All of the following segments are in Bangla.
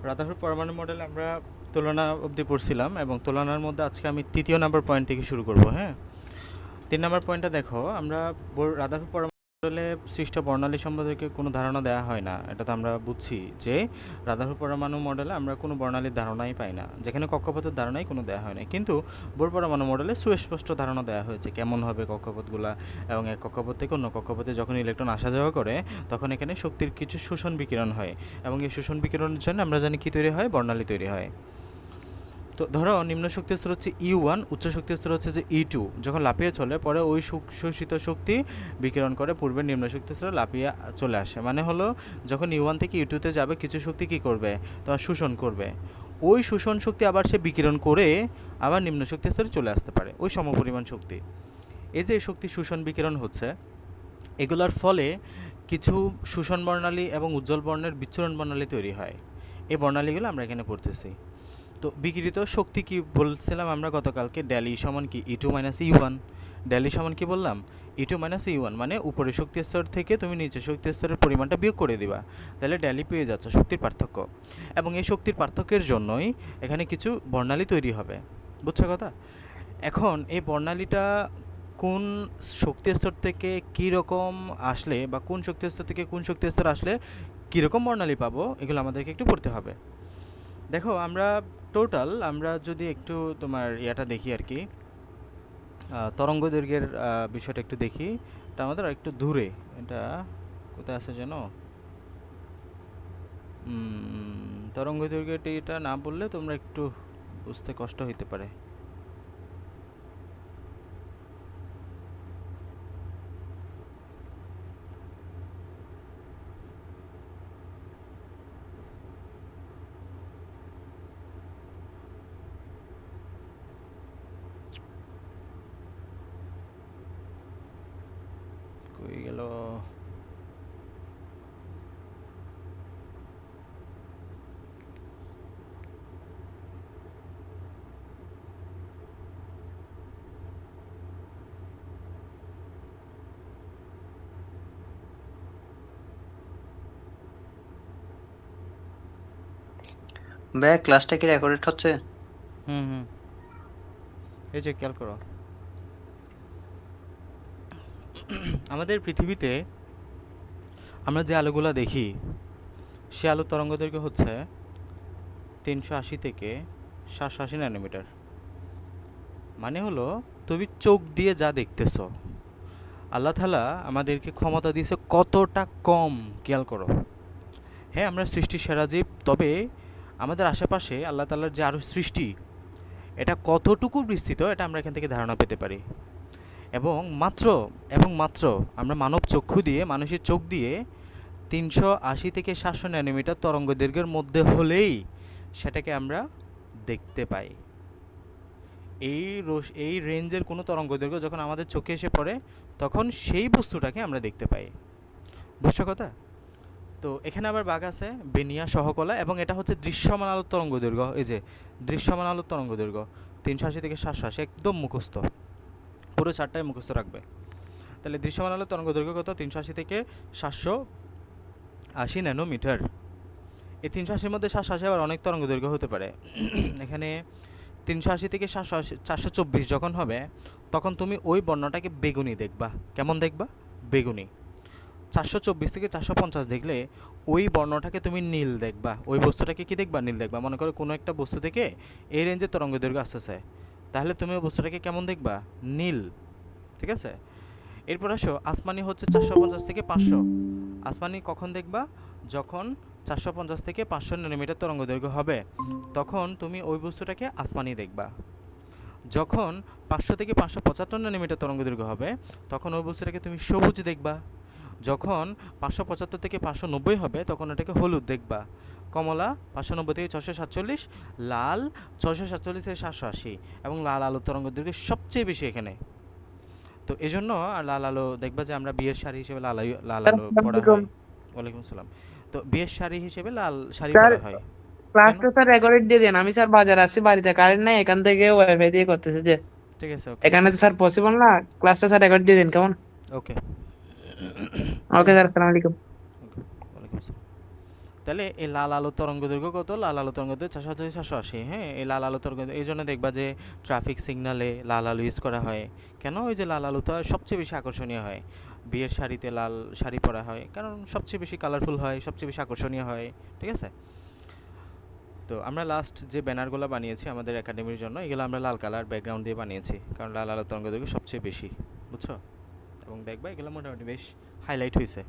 রাদারফোর্ড পরমাণু মডেল আমরা তুলনা অবধি পড়ছিলাম এবং তুলনার মধ্যে আজকে আমি তৃতীয় নাম্বার পয়েন্ট থেকে শুরু করব। হ্যাঁ, 3 নম্বর পয়েন্টটা দেখো, আমরা রাদারফোর্ড পরমাণু মডেলে সৃষ্ট বর্ণালী সম্পর্কে কোনো ধারণা দেওয়া হয় না। এটা তো আমরা বুঝছি যে রাদারফোর্ড পরমাণু মডেলে আমরা কোনো বর্ণালীর ধারণাই পাই না, যেখানে কক্ষপথের ধারণাই কোনো দেওয়া হয় না। কিন্তু বোর পরমাণু মডেলে সুস্পষ্ট ধারণা দেওয়া হয়েছে কেমন হবে কক্ষপথগুলা, এবং এক কক্ষপথ থেকে অন্য কক্ষপথে যখন ইলেকট্রন আসা যাওয়া করে তখন এখানে শক্তির কিছু শোষণ বিকিরণ হয়, এবং এই শোষণ বিকিরণের জন্য আমরা জানি কী তৈরি হয়, বর্ণালী তৈরি হয়। তো ধরো নিম্ন শক্তি স্তর হচ্ছে E1, উচ্চ শক্তি স্তর হচ্ছে যে E2। যখন লাফিয়ে চলে পরে ওই শোষিত শক্তি বিকিরণ করে পূর্বের নিম্ন শক্তি স্তরে লাফিয়ে চলে আসে। মানে হলো যখন E1 থেকে E2-তে যাবে কিছু শক্তি কী করবে, তো শোষণ করবে। ওই শোষণ শক্তি আবার সে বিকিরণ করে আবার নিম্ন শক্তি স্তরে চলে আসতে পারে, ওই সমপরিমাণ শক্তি। এই যে শক্তি শোষণ বিকিরণ হচ্ছে, এগুলোর ফলে কিছু শোষণ বর্ণালী এবং উজ্জ্বল বর্ণের বিচ্ছুরণ বর্ণালী তৈরি হয়। এই বর্ণালীগুলো আমরা এখানে পড়তেছি। তো বিকিরিত শক্তি কি বলছিলাম আমরা গতকালকে, ডেল ই সমান কি E2 মাইনাস E1। ডেল ই সমান কি বললাম, E2 মাইনাস E1, মানে উপরের শক্তি স্তর থেকে তুমি নিচের শক্তি স্তরের পরিমাণটা বিয়োগ করে দিবা, তাহলে ডেল ই পেয়ে যাচ্ছ, শক্তির পার্থক্য। এবং এই শক্তির পার্থক্যের জন্যই এখানে কিছু বর্ণালী তৈরি হবে, বুঝছো কথা? এখন এই বর্ণালীটা কোন শক্তি স্তর থেকে কী রকম আসলে, বা কোন শক্তি স্তর থেকে কোন শক্তি স্তর আসলে কীরকম বর্ণালী পাবো, এগুলো আমাদেরকে একটু পড়তে হবে। দেখো আমরা টোটাল আমরা যদি একটু তোমার ইয়াটা দেখি আর কি, তরঙ্গ দৈর্ঘ্যের বিষয়টা একটু দেখি। এটা আমাদের একটু দূরে, এটা কোথায় আছে যেন, তরঙ্গ দৈর্ঘ্যটি এটা না বললে তোমরা একটু বুঝতে কষ্ট হইতে পারে। কই গেল? ভাইয়া ক্লাসটা কি রেকর্ডেড হচ্ছে? হুম হুম, এই যে খেয়াল করো, আমাদের পৃথিবীতে আমরা যে আলোগুলো দেখি সে আলোর তরঙ্গ দৈর্ঘ্য হচ্ছে 380 থেকে 780 ন্যানোমিটার। মানে হলো তুমি চোখ দিয়ে যা দেখতেছো, আল্লাহ তাআলা আমাদেরকে ক্ষমতা দিয়েছে কতটা কম, খেয়াল করো। হ্যাঁ, আমরা সৃষ্টির সেরা জীব, তবে আমাদের আশেপাশে আল্লাহ তাআলার যে আরও সৃষ্টি, এটা কতটুকু বিস্তৃত এটা আমরা এখান থেকে ধারণা পেতে পারি। এবং মাত্র মাত্র আমরা মানব চক্ষু দিয়ে, মানুষের চোখ দিয়ে 380 থেকে 700 ন্যানোমিটার তরঙ্গ দৈর্ঘ্যের মধ্যে হলেই সেটাকে আমরা দেখতে পাই। এই রেঞ্জের কোনো তরঙ্গ দৈর্ঘ্য যখন আমাদের চোখে এসে পড়ে তখন সেই বস্তুটাকে আমরা দেখতে পাই, বুঝছো কথা? তো এখানে আবার বাঘ আছে, বেনিয়া সহকলা, এবং এটা হচ্ছে দৃশ্যমান আলোর তরঙ্গ দৈর্ঘ্য। এই যে দৃশ্যমান আলোর তরঙ্গ দৈর্ঘ্য 380 থেকে 780, একদম মুখস্থ, পুরো চারটায় মুখস্থ রাখবে। তাহলে দৃশ্যমান আলোর তরঙ্গ দৈর্ঘ্য কত, 380 থেকে 780 ন্যানোমিটার। এই 380-র মধ্যে 780 আবার অনেক তরঙ্গ দৈর্ঘ্য হতে পারে। এখানে 380 থেকে 424 যখন হবে তখন তুমি ওই বর্ণটাকে বেগুনি দেখবা। কেমন দেখবা? বেগুনি। 424 থেকে 450 দেখলে ওই বর্ণটাকে তুমি নীল দেখবা, ওই বস্তুটাকে কি দেখবা, নীল দেখবা। মনে করো কোনো একটা বস্তু থেকে এই রেঞ্জের তরঙ্গ দৈর্ঘ্য আসতেছে, তাহলে তুমি ওই বস্তুটাকে কেমন দেখবা, নীল। ঠিক আছে? এরপর আসো, আসমানি হচ্ছে 450 থেকে 500। আসমানি কখন দেখবা, যখন 450 থেকে 500 ন্যানোমিটার তরঙ্গ দৈর্ঘ্য হবে তখন তুমি ওই বস্তুটাকে আসমানি দেখবা। যখন 500 থেকে 575 ন্যানোমিটার তরঙ্গ দৈর্ঘ্য হবে তখন ওই বস্তুটাকে তুমি সবুজ দেখবা। যখন 575 থেকে 590 হবে তখন ওটাকে হলুদ দেখবা। কমলা 590 থেকে 647, লাল 647 থেকে 780, এবং লাল আলোর তরঙ্গ দৈর্ঘ্য সবচেয়ে বেশি এখানে। তো এজন্য লাল আলো দেখবা যে আমরা বিয়ের শাড়ি হিসেবে লাল আলো পরা আসসালামাইকুম হয়। ওয়ালাইকুম সালাম। তো বিয়ের শাড়ি হিসেবে লাল শাড়ি স্যার। পরা হয়। কেন? ক্লাসটা স্যার রেকর্ড দিয়ে দেন। আমি স্যার বাজার আছি, বাড়িতে কারেন্ট নাই, এখান থেকে ওয়াইফাই দিয়ে করতেছে যে ঠিক আছে, ওকে এখানে তো স্যার পসিবল না। ক্লাসটা স্যার রেকর্ড দিয়ে দিন কেমন? ওকে ওকে স্যার, আসসালামু আলাইকুম। ওকে, ওয়ালাইকুম আসসালাম। তাহলে এই লাল আলো তরঙ্গ দৈর্ঘ্য কত? লাল আলো তরঙ্গ দৈর্ঘ্য 480, হ্যাঁ। এই লাল আলো তরঙ্গ এই জন্য দেখবা যে ট্রাফিক সিগনালে লাল আলো ইউজ করা হয়। কেন? ওই যে লাল আলোটা সবচেয়ে বেশি আকর্ষণীয় হয়। বিয়ের শাড়িতে লাল শাড়ি পরা হয় কারণ সবচেয়ে বেশি কালারফুল হয়, সবচেয়ে বেশি আকর্ষণীয় হয়, ঠিক আছে? তো আমরা লাস্ট যে ব্যানারগুলো বানিয়েছি আমাদের একাডেমির জন্য, এগুলো আমরা লাল কালার ব্যাকগ্রাউন্ড দিয়ে বানিয়েছি কারণ লাল আলো তরঙ্গ দৈর্ঘ্য সবচেয়ে বেশি, বুঝছো? এবং দেখবা এগুলো মোটামুটি বেশ হাইলাইট হয়েছে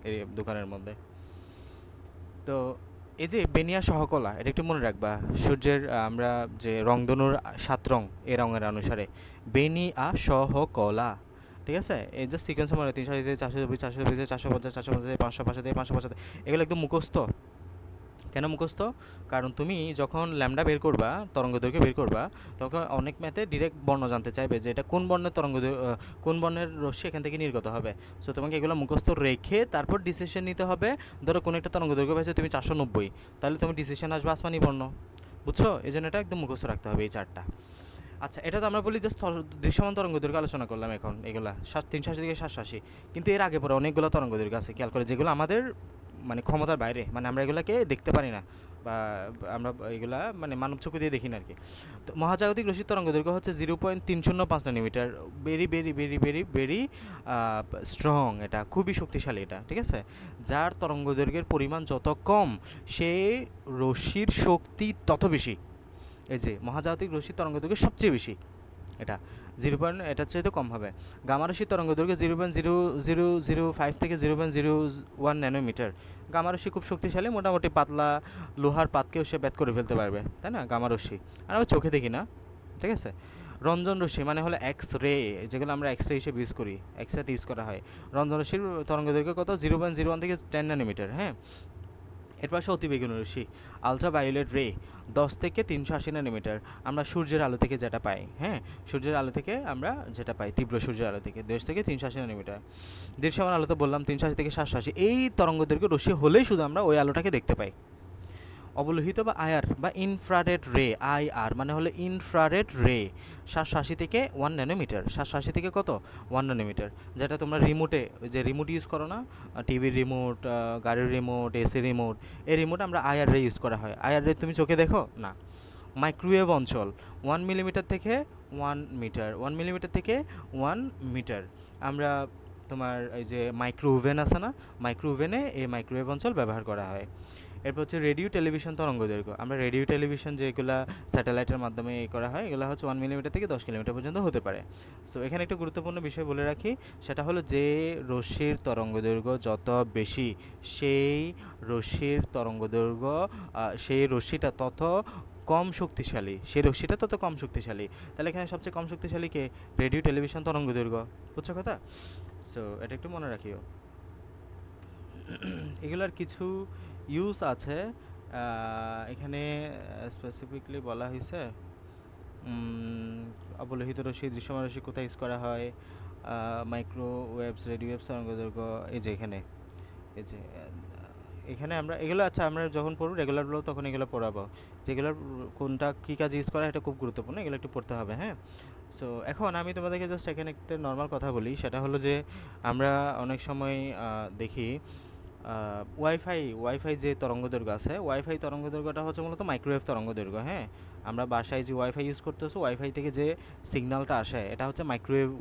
এই দোকানের মধ্যে। তো এই যে বেনিয়া সহকলা, এটা একটু মনে রাখবা। সূর্যের আমরা যে রংধনুর 7 রং, এই রঙের অনুসারে বেনিয়া সহকলা, ঠিক আছে? এই যে সিকোয়েন্সের মনে 300 420 420 450 450 500 500 550, এগুলো একদম মুখস্থ। কেন মুখস্থ? কারণ তুমি যখন ল্যামডা বের করবা, তরঙ্গ দৈর্ঘ্য বের করবা, তখন অনেক ম্যাথে ডিরেক্ট বর্ণ জানতে চাইবে যে এটা কোন বর্ণের কোন বর্ণের রশ্মি এখান থেকে নির্গত হবে। সো তোমাকে এগুলো মুখস্থ রেখে তারপর ডিসিশন নিতে হবে। ধরো কোনো একটা তরঙ্গ দৈর্ঘ্য পাইছে তুমি 490, তাহলে তুমি ডিসিশন আসবে আসমানি বর্ণ, বুঝছো? এই জন্য এটা একদম মুখস্থ রাখতে হবে এই চারটা। আচ্ছা, এটা তো আমরা বলি জাস্ট দৃশ্যমান তরঙ্গ দৈর্ঘ্য আলোচনা করলাম এখন, এগুলা 380 থেকে 780, কিন্তু এর আগে পরে অনেকগুলো তরঙ্গ দৈর্ঘ্য আছে খেয়াল করে, যেগুলো আমাদের মানে ক্ষমতার বাইরে, মানে আমরা এগুলাকে দেখতে পারি না, বা আমরা এগুলা মানে মানব চক্ষু দিয়ে দেখি না আর কি। তো মহাজাগতিক রশ্মির তরঙ্গ দৈর্ঘ্য হচ্ছে 0.305 nanometre. Very very very very very strong, এটা খুবই শক্তিশালী এটা, ঠিক আছে? যার তরঙ্গ দৈর্ঘ্যের পরিমাণ যত কম, সে রশ্মির শক্তি তত বেশি। এই যে মহাজাগতিক রশ্মির তরঙ্গ দৈর্ঘ্য সবচেয়ে বেশি, এটা এটার চাইতে কম হবে। গামা রশ্মির তরঙ্গ দৈর্ঘ্য 0.0005 থেকে 0.01 ন্যানোমিটার। গামা রশ্মি খুব শক্তিশালী, মোটামুটি পাতলা লোহার পাতকেও সে ব্যাত করে ফেলতে পারবে, তাই না? গামা রশ্মি আর আমরা চোখে দেখি না, ঠিক আছে? রঞ্জন রশ্মি মানে হলো এক্স রে, যেগুলো আমরা এক্স রে হিসেবে ইউজ করি, এক্স রেতে ইউজ করা হয়। রঞ্জন রশ্মির তরঙ্গ দৈর্ঘ্য কত? 0.01 থেকে 10 ন্যানোমিটার, হ্যাঁ। এর পাশে অতিবেগুনি রশ্মি আলট্রাভায়োলেট রে 10 থেকে 380 ন্যানোমিটার। আমরা সূর্যের আলো থেকে যেটা পাই, হ্যাঁ, সূর্যের আলো থেকে আমরা যেটা পাই, তীব্র সূর্যের আলো থেকে 10 থেকে 380 ন্যানোমিটার। দৃশ্যমান আলো তো বললাম 380 থেকে 780, এই তরঙ্গদৈর্ঘ্য রশ্মি হলেই শুধু আমরা ওই আলোটাকে দেখতে পাই। অবলোহিত বা আইআর বা ইনফ্রারেড রে, আইআর মানে হলো ইনফ্রারেড রে, 780 থেকে 1 ন্যানোমিটার। 780 থেকে কত? 1 ন্যানোমিটার। যেটা তোমরা রিমোটে, যে রিমোট ইউজ করো না, টিভির রিমোট, গাড়ির রিমোট, এসি রিমোট, এই রিমোট আমরা আইআর রে ইউজ করা হয়। আইআর রে তুমি চোখে দেখো না। মাইক্রোওয়েভ অঞ্চল 1 মিলিমিটার থেকে 1 মিটার, 1 মিলিমিটার থেকে 1 মিটার। আমরা তোমার এই যে মাইক্রোওভেন আছে না, মাইক্রোওভেনে এই মাইক্রোওয়েভ অঞ্চল ব্যবহার করা হয়। এরপর হচ্ছে রেডিও টেলিভিশন তরঙ্গ দৈর্ঘ্য। আমরা রেডিও টেলিভিশন যেগুলো স্যাটেলাইটের মাধ্যমে করা হয়, এগুলো হচ্ছে 1 মিলিমিটার থেকে 10 কিলোমিটার পর্যন্ত হতে পারে। সো এখানে একটা গুরুত্বপূর্ণ বিষয় বলে রাখি, সেটা হলো যে রশ্মির তরঙ্গ দৈর্ঘ্য যত বেশি, সেই রশ্মির তরঙ্গ দৈর্ঘ্য সেই রশ্মিটা তত কম শক্তিশালী, সেই রশ্মিটা তত কম শক্তিশালী। তাহলে এখানে সবচেয়ে কম শক্তিশালী কে? রেডিও টেলিভিশন তরঙ্গ দৈর্ঘ্য, বুঝছো কথা? সো এটা একটু মনে রাখিও। এগুলার কিছু ইউজ আছে এখানে স্পেসিফিকলি বলা হয়েছে। অবলোহিত রশ্মি, দৃশ্যমান রশ্মি কোথায় ইউজ করা হয়, মাইক্রোওয়েভস, রেডিও ওয়েভস তরঙ্গ দৈর্ঘ্য, এই যে এখানে, এই যে এখানে আমরা এগুলো, আচ্ছা আমরা যখন পড়ব রেগুলারগুলো তখন এগুলো পড়াবো, যেগুলোর কোনটা কী কাজে ইউজ করা, এটা খুব গুরুত্বপূর্ণ, এগুলো একটু পড়তে হবে, হ্যাঁ। সো এখন আমি তোমাদেরকে জাস্ট এখানে একটা নর্মাল কথা বলি, সেটা হলো যে আমরা অনেক সময় দেখি ওয়াইফাই যে তরঙ্গ দৈর্ঘ্য আছে, ওয়াইফাই তরঙ্গ দৈর্ঘ্যটা হচ্ছে মূলত মাইক্রোওয়েভ তরঙ্গ দৈর্ঘ্য, হ্যাঁ। আমরা বাসায় যে ওয়াইফাই ইউজ করতেছি, ওয়াইফাই থেকে যে সিগন্যালটা আসে এটা হচ্ছে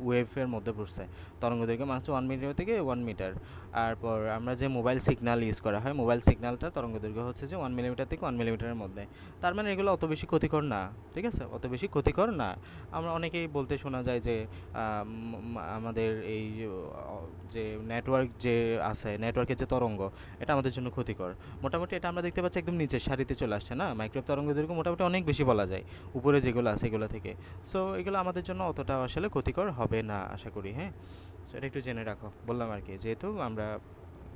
ওয়েভের মধ্যে পড়ছে। তরঙ্গ দৈর্ঘ্য মানে হচ্ছে 1 মিটার থেকে 1 মিটার। তারপর আমরা যে মোবাইল সিগন্যাল ইউজ করা হয়, মোবাইল সিগন্যালটা তরঙ্গ দৈর্ঘ্য হচ্ছে যে 1 মিলিমিটার থেকে 1 মিলিমিটারের মধ্যে। তার মানে এগুলো অত বেশি ক্ষতিকর না, ঠিক আছে, অত বেশি ক্ষতিকর না। আমরা অনেকেই বলতে শোনা যায় যে আমাদের এই যে নেটওয়ার্ক যে আছে, নেটওয়ার্কের যে তরঙ্গ, এটা আমাদের জন্য ক্ষতিকর। মোটামুটি এটা আমরা দেখতে পাচ্ছি একদম নিচের সারিতে চলে আসছে না, মাইক্রোওয়েভ তরঙ্গ দৈর্ঘ্য মোটামুটি অনেক বেশি বলা যায় উপরে যেগুলো আছে এগুলো থেকে। সো এগুলো আমাদের জন্য অতটা আসলে ক্ষতিকর হবে না আশা করি, হ্যাঁ। সো এটা একটু জেনে রাখো, বললাম আর কি, যেহেতু আমরা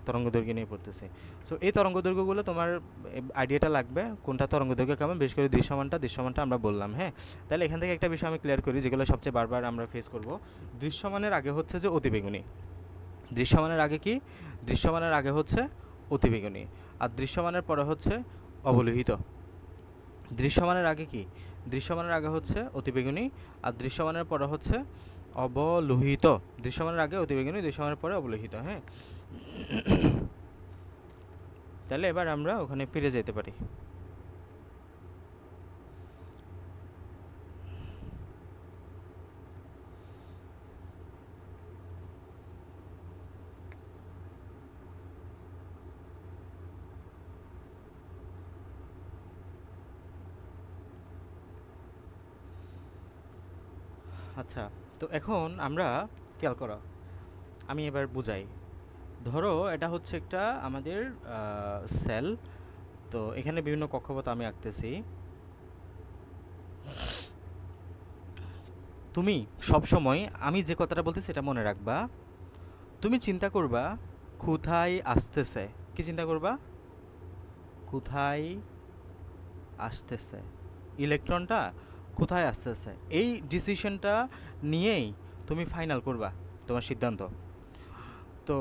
তরঙ্গ দৈর্ঘ্য নিয়ে পড়তেছি। সো এই তরঙ্গ দৈর্ঘ্যগুলো তোমার আইডিয়াটা লাগবে, কোনটা তরঙ্গ দৈর্ঘ্য কেমন, বেশ করে দৃশ্যমানটা আমরা বললাম, হ্যাঁ। তাহলে এখান থেকে একটা বিষয় আমি ক্লিয়ার করি, যেগুলো সবচেয়ে বারবার আমরা ফেস করব। দৃশ্যমানের আগে হচ্ছে যে অতিবেগুনি। দৃশ্যমানের আগে কি? দৃশ্যমানের আগে হচ্ছে অতিবেগুনি, আর দৃশ্যমানের পরে হচ্ছে অবলোহিত। দৃশ্যমানের আগে কি? দৃশ্যমানের আগে হচ্ছে অতিবেগুনি, আর দৃশ্যমানের পরে হচ্ছে অবলোহিত। দৃশ্যমানের আগে অতিবেগুনি, দৃশ্যমানের পরে অবলোহিত, হ্যাঁ। তাহলে এবার আমরা ওখানে ফিরে যেতে পারি। আচ্ছা, তো এখন আমরা খেয়াল করো, আমি এবার বুঝাই। ধরো এটা হচ্ছে একটা আমাদের সেল। তো এখানে বিভিন্ন কক্ষপথ আমি আঁকতেছি। তুমি সব সময় আমি যে কথাটা বলতেছি এটা মনে রাখবা। তুমি চিন্তা করবা কোথায় আসতেছে। কি চিন্তা করবা? কোথায় আসতেছে ইলেকট্রনটা, কোথায় আসতেছে, এই ডিসিশনটা নিয়েই তুমি ফাইনাল করবা তোমার সিদ্ধান্ত। তো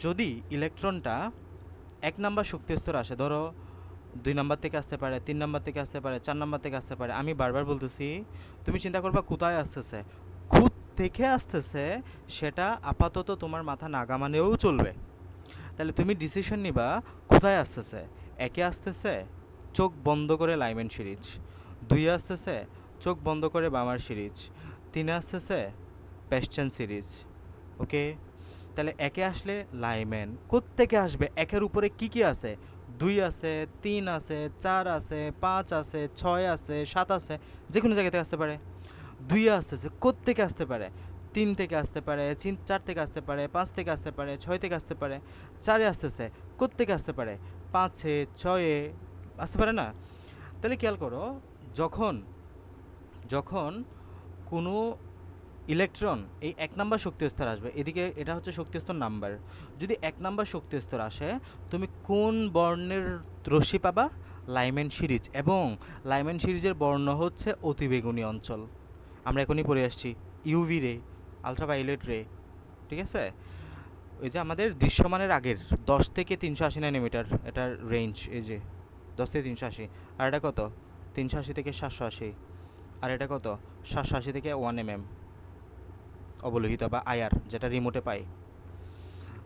যদি ইলেকট্রনটা 1 নাম্বার শক্তি স্তর আসে, ধরো 2 নাম্বার থেকে আসতে পারে, 3 নাম্বার থেকে আসতে পারে, 4 নাম্বার থেকে আসতে পারে, আমি বারবার বলতেছি তুমি চিন্তা করবা কোথায় আসতেছে। খুদ থেকে আসতেছে সেটা আপাতত তোমার মাথা নাগামানেও চলবে। তাহলে তুমি ডিসিশন নিবা কোথায় আসতেছে। 1-এ আসতেছে, চোখ বন্ধ করে লাইম্যান সিরিজ। 2-এ আসতেছে, চোখ বন্ধ করে বামার সিরিজ। 3-এ আসতেছে, পেস্টেন সিরিজ। ওকে, তাহলে 1-এ আসলে লাইম্যান কোত্থেকে আসবে, 1-এর উপরে কি কি আছে? 2 আছে, 3 আছে, 4 আছে, 5 আছে, 6 আছে, 7 আছে, যে কোনো জায়গা থেকে আসতে পারে। 2-এ আসতেছে, কোত্থেকে আসতে পারে? 3 থেকে আসতে পারে, 4 থেকে আসতে পারে, 5 থেকে আসতে পারে, 6 থেকে আসতে পারে। 4-এ আসতেছে, কোত্থেকে আসতে পারে? 5-এ, 6-এ আসতে পারে না? তাহলে খেয়াল করো, যখন যখন কোনো ইলেকট্রন এই 1 নাম্বার শক্তি স্তর আসবে, এদিকে এটা হচ্ছে শক্তি স্তর নাম্বার। যদি 1 নাম্বার শক্তি স্তর আসে, তুমি কোন বর্ণের রশ্মি পাবা? Lyman series. এবং লাইম্যান সিরিজের বর্ণ হচ্ছে অতিবেগুনি অঞ্চল। আমরা এখনই পড়ে আসছি ইউভি রে, আলট্রাভায়োলেট রে। ঠিক আছে, ওই যে আমাদের দৃশ্যমানের আগের 10 থেকে 380 ন্যানোমিটার এটার রেঞ্জ, এই যে 10 থেকে 380। আর এটা কত? 380 থেকে 780। আর এটা কত? 780 থেকে 1 mm অবলোহিত বা আয়ার, যেটা রিমোটে পাই।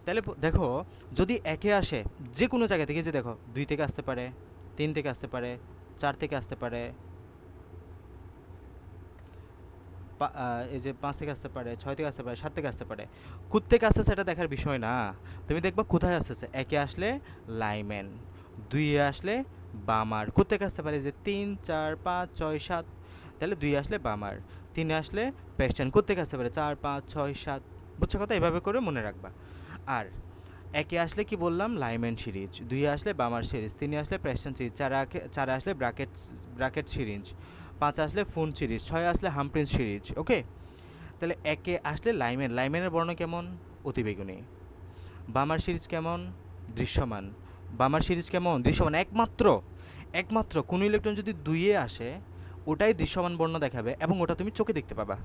তাহলে দেখো, যদি 1-এ আসে যে কোনো জায়গা থেকে, যে দেখো 2 থেকে আসতে পারে, 3 থেকে আসতে পারে, 4 থেকে আসতে পারে, এই যে 5 থেকে আসতে পারে, 6 থেকে আসতে পারে, 7 থেকে আসতে পারে। থেকে আসছে সেটা দেখার বিষয় না। তুমি দেখবা কোথায় আসতেছে। 1-এ আসলে লাইম্যান, 2-এ আসলে বামার। থেকে আসতে পারে যে 3, 4, 5, 6, 7। তাহলে 2-এ আসলে বামার, 3-এ আসলে পেস্টান। থেকে আসতে পারে 4, 5, 6, 7। বুঝছো কথা? এভাবে করে মনে রাখবা। আর 1-এ আসলে কি বললাম? Lyman series. 2-এ আসলে বামার সিরিজ। 3-এ আসলে প্রেস্টন সিরিজ। 4-এ আসলে ব্রাকেট সিরিজ। 5 আসলে ফোন সিরিজ। 6 আসলে হামপ্রিন্স সিরিজ। ওকে, তাহলে 1-এ আসলে লাইম্যান, লাইম্যানের বর্ণ কেমন? অতিবেগুনি। বামার সিরিজ কেমন? দৃশ্যমান। বামার সিরিজ কেমন? দৃশ্যমান। একমাত্র একমাত্র কোনো ইলেকট্রন যদি 2-এ আসে, ওটাই দৃশ্যমান বর্ণ দেখাবে এবং ওটা তুমি চোখে দেখতে পাবা।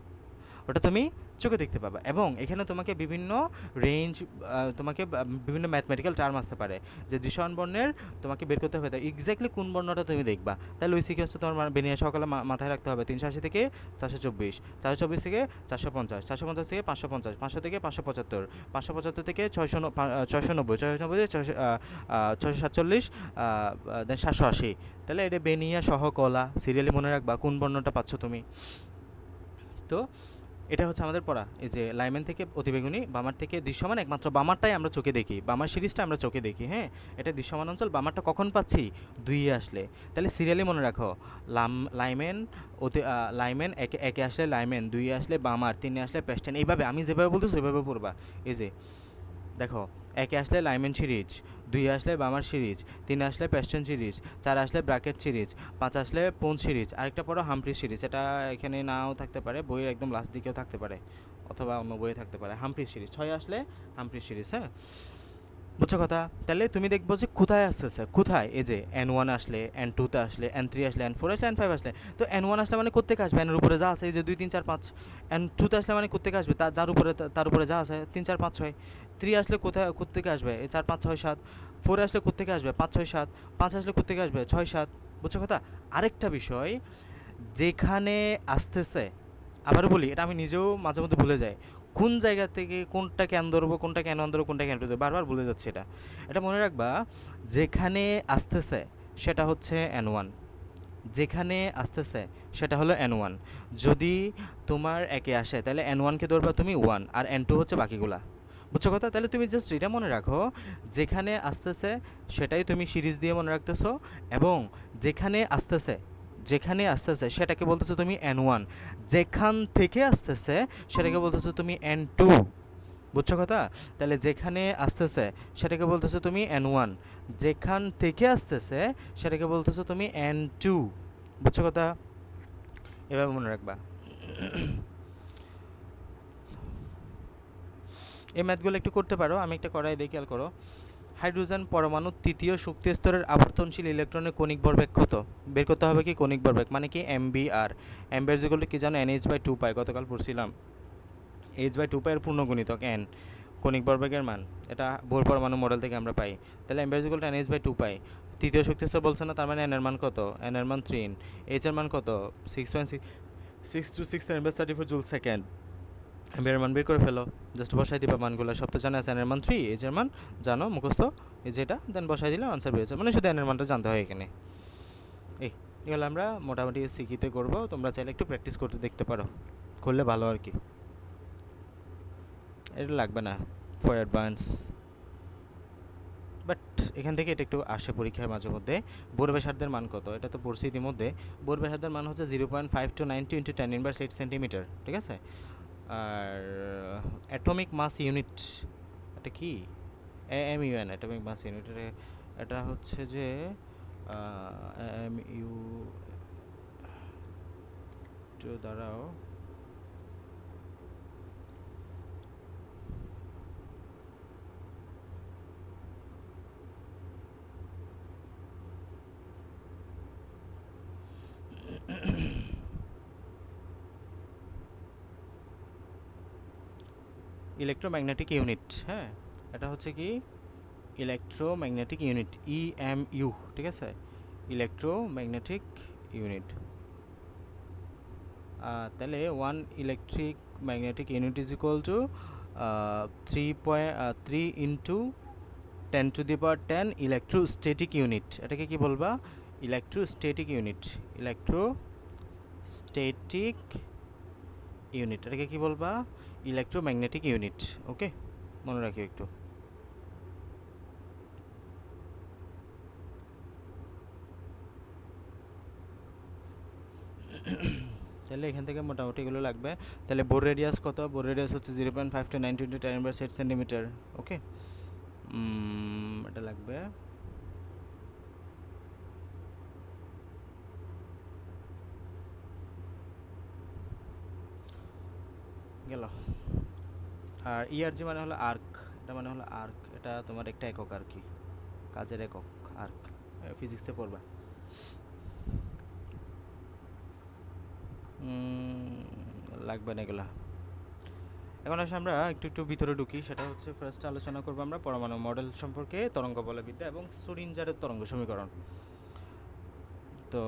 ওটা তুমি চোখে দেখতে পাবা। এবং এখানে তোমাকে বিভিন্ন রেঞ্জ, তোমাকে বিভিন্ন ম্যাথমেটিক্যাল টার্ম আসতে পারে, যে দৃশ্যমান বর্ণের তোমাকে বের করতে হবে এক্স্যাক্টলি কোন বর্ণটা তুমি দেখবা। তাহলে ওই সিকোয়েন্সটা তোমার বেনিয়ে সকালে মাথায় রাখতে হবে। 380 থেকে 424, 424 থেকে 450, 450 থেকে 550, 500 থেকে 575, 575 থেকে 690, 690 থেকে 647, দেন 780। তাহলে এটা বেনিয়া সহ কলা সিরিয়ালি মনে রাখবা কোন বর্ণটা পাচ্ছ তুমি। তো এটা হচ্ছে আমাদের পড়া, এই যে লাইম্যান থেকে অতিবেগুনি, বামার থেকে দৃশ্যমান। একমাত্র বামারটাই আমরা চোখে দেখি, বামার সিরিজটা আমরা চোখে দেখি। হ্যাঁ, এটা দৃশ্যমান অঞ্চল। বামারটা কখন পাচ্ছি? 2-এ আসলে। তাহলে সিরিয়ালি মনে রাখো, লাইম্যান, লাইম্যান 1-এ আসলে লাইম্যান, 2-এ আসলে বামার, 3-এ আসলে পেস্টেন। এইভাবে আমি যেভাবে বলতেছি ওইভাবে পড়বা। এই যে দেখো, 1-এ আসলে লাইম্যান সিরিজ, 2-এ আসলে বামার সিরিজ, 3-এ আসলে পেস্টেন সিরিজ, 4-এ আসলে ব্রাকেট সিরিজ, 5 আসলে পোন সিরিজ। আরেকটা পড়ো হামফ্রি সিরিজ, এটা এখানে নাও থাকতে পারে, বইয়ের একদম লাস্ট দিকেও থাকতে পারে, অথবা অন্য বইয়ে থাকতে পারে। হামফ্রি সিরিজ 6-এ আসলে হামফ্রি সিরিজ। হ্যাঁ, বুঝছো কথা? তাহলে তুমি দেখবো যে কোথায় আসতেছে, কোথায়? এই যে N1 আসলে, N2-তে আসলে, N3 আসলে, N4 আসলে, N5 আসলে। তো N1 আসলে মানে কোত্থেকে আসবে? N-এর উপরে যা আছে, এই যে 2, 3, 4, 5। N2-তে আসলে মানে কোত্থেকে আসবে? যার উপরে, তার উপরে যা আছে, 3, 4, 5, 6। 3 আসলে কোত্থেকে আসবে? এই 4, 5, 6, 7। 4 আসলে কোত্থেকে আসবে? 5, 6, 7। 5 আসলে কোত্থেকে আসবে? 6, 7। বুঝছো কথা? আরেকটা বিষয়, যেখানে আসতেছে, আবারও বলি, এটা আমি নিজেও মাঝে মধ্যে ভুলে যাই, কোন জায়গা থেকে কোনটা ক্যান ধরবো, কোনটা ক্যান ওয়ান ধরবো, কোনটা ক্যান টু ধরবো, বারবার ভুলে যাচ্ছে এটা। এটা মনে রাখবা, যেখানে আসতেছে সেটা হচ্ছে এন ওয়ান, যেখানে আসতেছে সেটা হলো এন ওয়ান। যদি তোমার একে আসে তাহলে এন ওয়ানকে ধরবা তুমি ওয়ান, আর এন টু হচ্ছে বাকিগুলা। বুঝছো কথা? তাহলে তুমি জাস্ট এটা মনে রাখো, যেখানে আসতেছে সেটাই তুমি সিরিজ দিয়ে মনে রাখতেছো, এবং যেখানে আসতেছে, যেখানে আসতেছে সেটাকে বলতেছো তুমি এন ওয়ান, যেখান থেকে আসতেছে সেটাকে বলতেছো তুমি এন টু। বুঝছো কথা? তাহলে যেখানে আসতেছে সেটাকে বলতেছো তুমি এন ওয়ান, যেখান থেকে আসতেছে সেটাকে বলতেছো তুমি এন টু। বুঝছো কথা? এভাবে মনে রাখবা। এই ম্যাথগুলো একটু করতে পারো, আমি একটা করাই দেখি, খেয়াল করো। হাইড্রোজেন পরমাণুর তৃতীয় শক্তি স্তরের আবর্তনশীল ইলেকট্রনের কণিক ভরবেগ কত? বের করতে হবে কি কণিক ভরবেগ, মানে কি এমবিআর। এমবিআর যেগুলো কি জানো, এনএইচ বাই টু পাই, গতকাল পড়ছিলাম। এইচ বাই টু পাইয়ের পূর্ণগুণিতক এন, কণিক ভরবেগের মান, এটা বোর পরমাণু মডেল থেকে আমরা পাই। তাহলে এমবিআর যেগুলো এনএইচ বাই টু পাই, তৃতীয় শক্তি স্তর বলছে না, তার মানে এন এর মান কত? এন এর মান 3, এইচ এর মান কত? 6.626 জুল সেকেন্ড। এর মান বের করে ফেলো, জাস্ট বসাই দিবা মানগুলো, সব তো জানা আছে। এন এর মান 3, এইচ এর মান জানো মুখস্থ, এই যেটা, দেন বসাই দিলে আনসার বেরিয়েছে, মানে শুধু এন এর মানটা জানতে হয় এখানে। এগুলো আমরা মোটামুটি শিখিতে করব, তোমরা চাইলে একটু প্র্যাকটিস করতে দেখতে পারো, করলে ভালো আর কি। এটা লাগবে না ফর অ্যাডভান্স, বাট এখান থেকে এটা একটু আসে পরীক্ষার মাঝে মধ্যে। বোর ব্যাসার্ধের মান কত? এটা তো পড়ছি ইতিমধ্যে। বোর ব্যাসার্ধের মান হচ্ছে 0.5292 ইন্টু 10⁻8 সেন্টিমিটার, ঠিক আছে। আর অ্যাটমিক মাস ইউনিট, এটা কি? এএমইউএন, অ্যাটমিক মাস ইউনিট, এটা হচ্ছে যে এএমইউ, একটু দাঁড়াও, ইলেকট্রোম্যাগনেটিক ইউনিট। হ্যাঁ, এটা হচ্ছে কি ইলেকট্রোম্যাগনেটিক ইউনিট, ইএমইউ, ঠিক আছে, ইলেকট্রোম্যাগনেটিক ইউনিট। তাহলে 1 electric magnetic unit is equal two 3 into 10⁻10 electrostatic unit. এটাকে কি বলবা? ইলেকট্রোস্ট্যাটিক ইউনিট, ইলেকট্রোস্ট্যাটিক ইউনিট, এটাকে কি বলবা? Electromagnetic unit. ওকে, মনে রাখিও একটু। তাহলে এখান থেকে মোটামুটি এগুলো লাগবে। তাহলে বোর রেডিয়াস কত? বোর রেডিয়াস হচ্ছে 0.5292 ইন্টু 10⁻8 সেন্টিমিটার। ওকে, এটা লাগবে। গেল। আর ইআরজি মানে হলো আর্ক, এটা মানে হলো আর্ক, এটা তোমার একটা একক আর কি, কাজের একক, আর্ক, ফিজিক্সে পড়বা। লাগবে না এগুলা। এখন আসলে আমরা একটু একটু ভিতরে ঢুকি, সেটা হচ্ছে ফার্স্ট আলোচনা করবো আমরা পরমাণু মডেল সম্পর্কে, তরঙ্গ বলবিদ্যা এবং শ্রোডিঞ্জারের তরঙ্গ সমীকরণ। তো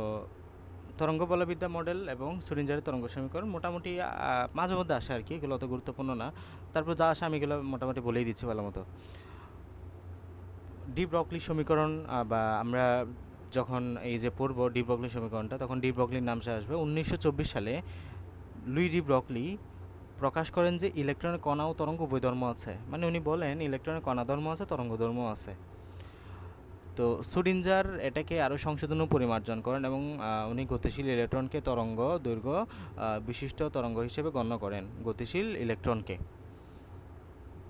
তরঙ্গ বলবিদ্যা মডেল এবং শ্রোডিঞ্জারের তরঙ্গ সমীকরণ মোটামুটি মাঝে মধ্যে আসে আর কি, এগুলো অত গুরুত্বপূর্ণ না। তারপর যা আসে আমি এগুলো মোটামুটি বলেই দিচ্ছি ভালো মতো। ডি ব্রগলি সমীকরণ, বা আমরা যখন এই যে পড়বো ডি ব্রগলি সমীকরণটা, তখন ডি ব্রগলির নাম আসবে। 1924 সালে লুই ডি ব্রগলি প্রকাশ করেন যে ইলেকট্রনের কণা ও তরঙ্গ উভয় ধর্ম আছে, মানে উনি বলেন ইলেকট্রনের কণা ধর্ম আছে, তরঙ্গ ধর্ম আছে। তো শ্রোডিঞ্জার এটাকে আরও সংশোধন ও পরিমার্জন করেন, এবং উনি গতিশীল ইলেকট্রনকে তরঙ্গ দৈর্ঘ্য বিশিষ্ট তরঙ্গ হিসেবে গণ্য করেন, গতিশীল ইলেকট্রনকে।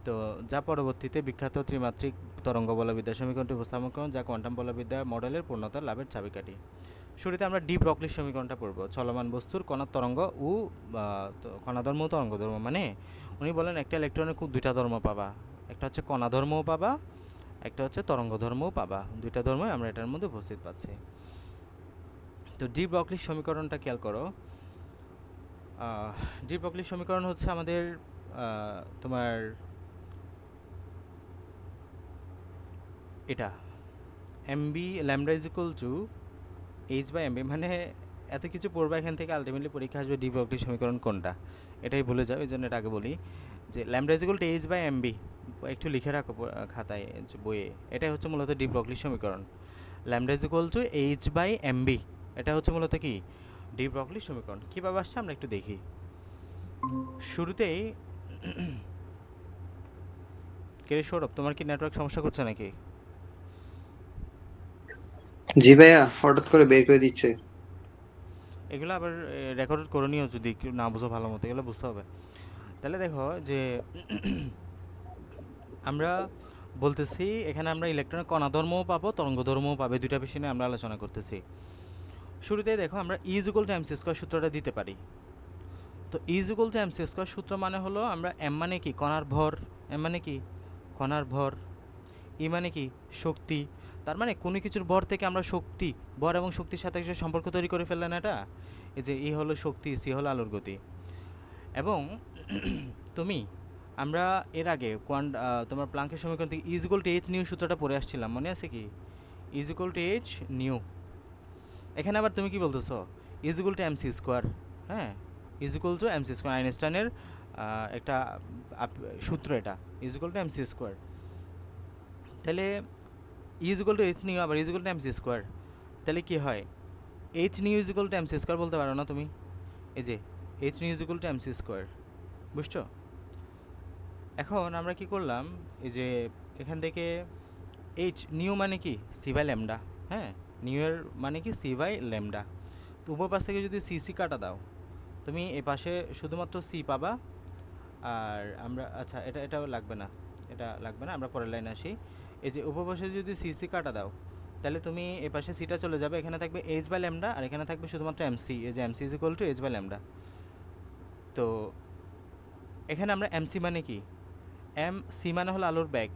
তো যা পরবর্তীতে বিখ্যাত ত্রিমাত্রিক তরঙ্গ বলবিদ্যা সমীকরণটি উপস্থাপন করেন, যা কোয়ান্টাম বলবিদ্যা মডেলের পূর্ণতা লাভের চাবিকাঠি। শুরুতে আমরা ডি ব্রগলির সমীকরণটা পড়ব। চলমান বস্তুর কণার তরঙ্গ ও কণাধর্ম ও তরঙ্গ ধর্ম, মানে উনি বলেন একটা ইলেকট্রনের খুব দুইটা ধর্ম পাবা, একটা হচ্ছে কণাধর্মও পাবা, একটা হচ্ছে তরঙ্গ ধর্মও পাবা, দুইটা ধর্মই আমরা এটার মধ্যে উপস্থিত পাচ্ছি। তো ডি ব্রগলির সমীকরণটা খেয়াল করো। ডি ব্রগলির সমীকরণ হচ্ছে আমাদের তোমার এটা mv lambda is equal to H by mv, মানে এত কিছু পড়বা এখান থেকে, আলটিমেটলি পরীক্ষা আসবে ডি ব্রগলির সমীকরণ কোনটা, এটাই ভুলে যাও, এই জন্য এটা আগে বলি। যে lambda is equal to H by mv, একটু লিখে রাখো খাতায় বইয়ে, এটাই হচ্ছে মূলত ডি ব্রগলি সমীকরণ। Lambda is equal to H by mv, এটা হচ্ছে মূলত কি ডি ব্রগলি সমীকরণ। কীভাবে আসছে আমরা একটু দেখি। শুরুতেই কে সৌরভ, তোমার কি নেটওয়ার্ক সমস্যা করছে নাকি? জি ভাইয়া, হঠাৎ করে বের করে দিচ্ছে। এগুলো আবার রেকর্ড করে নিও, যদি কেউ না বুঝো ভালো মতো, এগুলো বুঝতে হবে। তাহলে দেখো যে আমরা বলতেছি এখানে আমরা ইলেকট্রনের কণা ধর্মও পাবো, তরঙ্গ ধর্মও পাবে, দুইটা বিষয় নিয়ে আমরা আলোচনা করতেছি। শুরুতেই দেখো আমরা is equal to MC square সূত্রটা দিতে পারি। তো is equal to MC square সূত্র মানে হলো আমরা এম মানে কি কণার ভর, এম মানে কি কণার ভর, ই মানে কি শক্তি। তার মানে কোনো কিছুর ভর থেকে আমরা শক্তি, ভর এবং শক্তির সাথে একটা সম্পর্ক তৈরি করে ফেললেন এটা। এই যে ই হলো শক্তি, সি হলো আলোর গতি। এবং তুমি আমরা এর আগে তোমার প্লাঙ্কের সমীকরণ থেকে is equal to H nu সূত্রটা পড়ে আসছিলাম, মনে আছে কি? Is equal to H nu. এখানে আবার তুমি কি বলতেছো? Is equal to MC square. হ্যাঁ, is equal to MC square, আইনস্টাইনের একটা সূত্র এটা, is equal to MC square. তাহলে is equal to H nu আবার is equal to MC square, তাহলে কি হয়? H nu is equal to MC square বলতে পারো না তুমি? এই যে H nu is equal to MC square, বুঝছো? এখন আমরা কি করলাম, এই যে এখান থেকে এইচ নিউ মানে কি সি বাই ল্যামডা। হ্যাঁ, নিউ এর মানে কি সি বাই ল্যামডা। তো উভয় পাশ থেকে যদি সি সি কাটা দাও, তুমি এ পাশে শুধুমাত্র সি পাবা। আর আমরা আচ্ছা এটাও লাগবে না, এটা লাগবে না, আমরা পরের লাইনে আসি। এই যে উভয় পাশে যদি সি সি কাটা দাও, তাহলে তুমি এ পাশে সিটা চলে যাবে, এখানে থাকবে এইচ বাই ল্যামডা আর এখানে থাকবে শুধুমাত্র এমসি। এই যে mc is equal to H by lambda. তো এখানে আমরা এমসি মানে কি, এম সি মানে হলো আলোর ব্যাগ।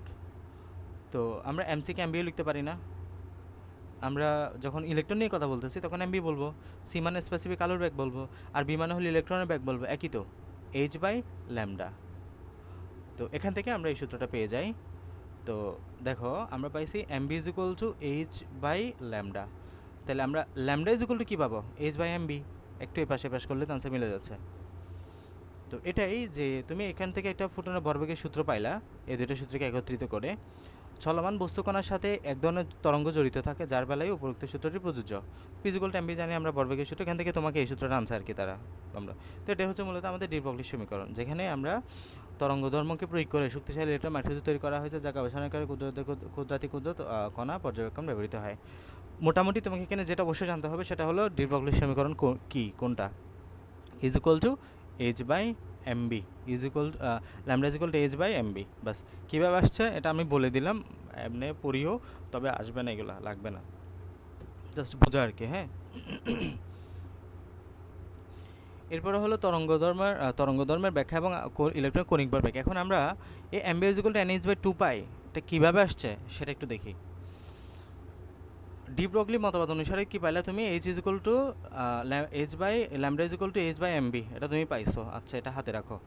তো আমরা এমসিকে এমবিও লিখতে পারি না? আমরা যখন ইলেকট্রন নিয়ে কথা বলতেছি তখন এমবি বলবো, সি মানে স্পেসিফিক আলোর ব্যাগ বলবো, আর বি মানে হলো ইলেকট্রনের ব্যাগ বলবো, একই তো, এইচ বাই ল্যামডা। তো এখান থেকে আমরা এই সূত্রটা পেয়ে যাই। তো দেখো আমরা পাইছি mv is equal to H by lambda. তাহলে আমরা ল্যামডা ইজ ইকুয়াল টু কী পাবো? H by mv. একটু এ পাশে পাশ করলে তো আনসার মিলে যাচ্ছে। তো এটাই যে তুমি এখান থেকে একটা ফুটনের ভরবেগের সূত্র পাইলা, এই দুটো সূত্রকে একত্রিত করে। চলমান বস্তুকণার সাথে এক ধরনের তরঙ্গ জড়িত থাকে, যার বেলায় উপরোক্ত সূত্রটি প্রযোজ্য। ফিজিক্যাল টাইমবি জানি আমরা ভরবেগের সূত্র, এখান থেকে তোমাকে এই সূত্রটা আনসার আর কি তারা আমরা। তো এটা হচ্ছে মূলত আমাদের ডি ব্রগলি সমীকরণ, যেখানে আমরা তরঙ্গ ধর্মকে প্রয়োগ করে শক্তিশালী ইলেকট্রন ম্যাট্রিক্স তৈরি করা হয়েছে, যা গবেষণাকারী ক্ষুদ্রাতি ক্ষুদ্র কণা পর্যবেক্ষণ ব্যবহৃত হয়। মোটামুটি তোমাকে এখানে যেটা অবশ্যই জানতে হবে সেটা হলো ডি ব্রগলি সমীকরণ কি কোনটা। Is equal to H by MB, is equal lambda is equal to H by MB. বাস কীভাবে আসছে এটা আমি বলে দিলাম, এমনি পড়িও, তবে আসবে না, এগুলো লাগবে না, জাস্ট বোঝা আর কি। হ্যাঁ, এরপরে হলো তরঙ্গধর্মের ব্যাখ্যা এবং ইলেকট্রন কণিক ভর ব্যাখ্যা। এখন আমরা এই MB is equal to NH by two pi, এটা কীভাবে আসছে সেটা একটু দেখি। ডি ব্রগলি মতবাদ অনুসারে কি পাইলা তুমি? H is equal to H by lambda is equal to H by mv, এটা তুমি পাইছো। আচ্ছা, এটা হাতে রাখো।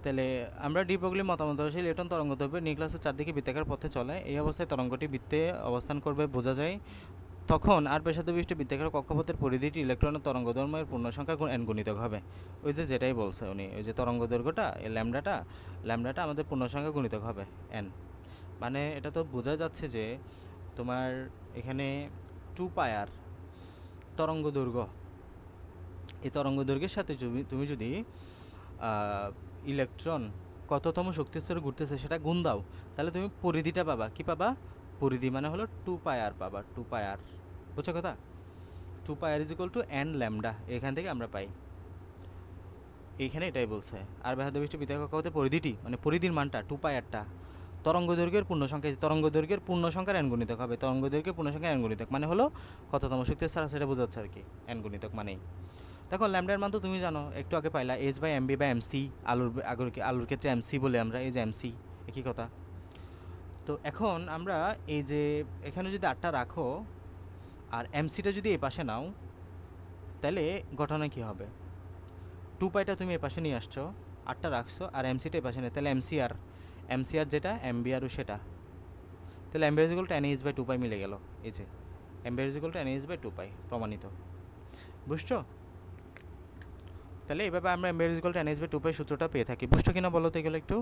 তাহলে আমরা ডি ব্রগলি মতামত অনুসারে ইলেকট্রন তরঙ্গদৈর্ঘ্য নিউক্লিয়াসের চারদিকে বৃত্তাকার পথে চলে। এই অবস্থায় তরঙ্গটি বৃত্তে অবস্থান করবে বোঝা যায়। তখন আর ব্যাসার্ধবিশিষ্ট বৃত্তাকার কক্ষপথের পরিধিটি ইলেকট্রনের তরঙ্গদৈর্ঘ্যের পূর্ণসংখ্যা গুণ এন গুণিতক হবে। ওই যে যেটাই বলছে উনি, ওই যে তরঙ্গদৈর্ঘ্যটা এই ল্যামডাটা আমাদের পূর্ণসংখ্যা গুণিতক হবে এন। মানে এটা তো বোঝা যাচ্ছে যে তোমার এখানে 2πr তরঙ্গ দৈর্ঘ্য, এই তরঙ্গ দৈর্ঘ্যের সাথে তুমি যদি ইলেকট্রন কততম শক্তি স্তরে ঘুরতেছে সেটা গুণ দাও, তাহলে তুমি পরিধিটা পাবা। কি পাবা? পরিধি মানে হলো 2πr পাবা, 2πr। বুঝছো কথা? 2πr is equal to N lambda, এখান থেকে আমরা পাই। এইখানে এটাই বলছে। আর ব্যাসার্ধবিশিষ্ট বৃত্তাকার কক্ষপথের পরিধিটি মানে পরিধির মানটা 2πrটা তরঙ্গদৈর্ঘ্যের পূর্ণসংখ্যা, তরঙ্গদৈর্ঘ্যের পূর্ণসংখ্যার এন গুণিতক হবে। তরঙ্গদৈর্ঘ্যের পূর্ণসংখ্যা এন গুণিতক মানে হলো কততম শক্তি স্তর সেটা বোঝাচ্ছে আর কি, এন গুণিতক মানেই। দেখো ল্যামডার মান তো তুমি জানো, একটু আগে পাইলা, h by mv by mc. আলুর ক্ষেত্রে এমসি বলে আমরা, এই যে এমসি, একই কথা। তো এখন আমরা এই যে এখানে যদি 8টা রাখো আর এমসিটা যদি এই পাশে নাও, তাহলে ঘটনা কী হবে? 2πটা তুমি এ পাশে নিয়ে আসছো, 8টা রাখছো, আর এমসিটা এই পাশে নেই, তাহলে এমসিআর যেটা এমবিআরও সেটা। তাহলে MBR is equal to NH by 2π মিলে গেল। এই যে MBR is equal to NH by 2π প্রমাণিত। বুঝছো? তাহলে এইভাবে আমরা M B R is equal to N H by two pi সূত্রটা পেয়ে থাকি। বুঝছো কিনা বলো তো এগুলো একটু?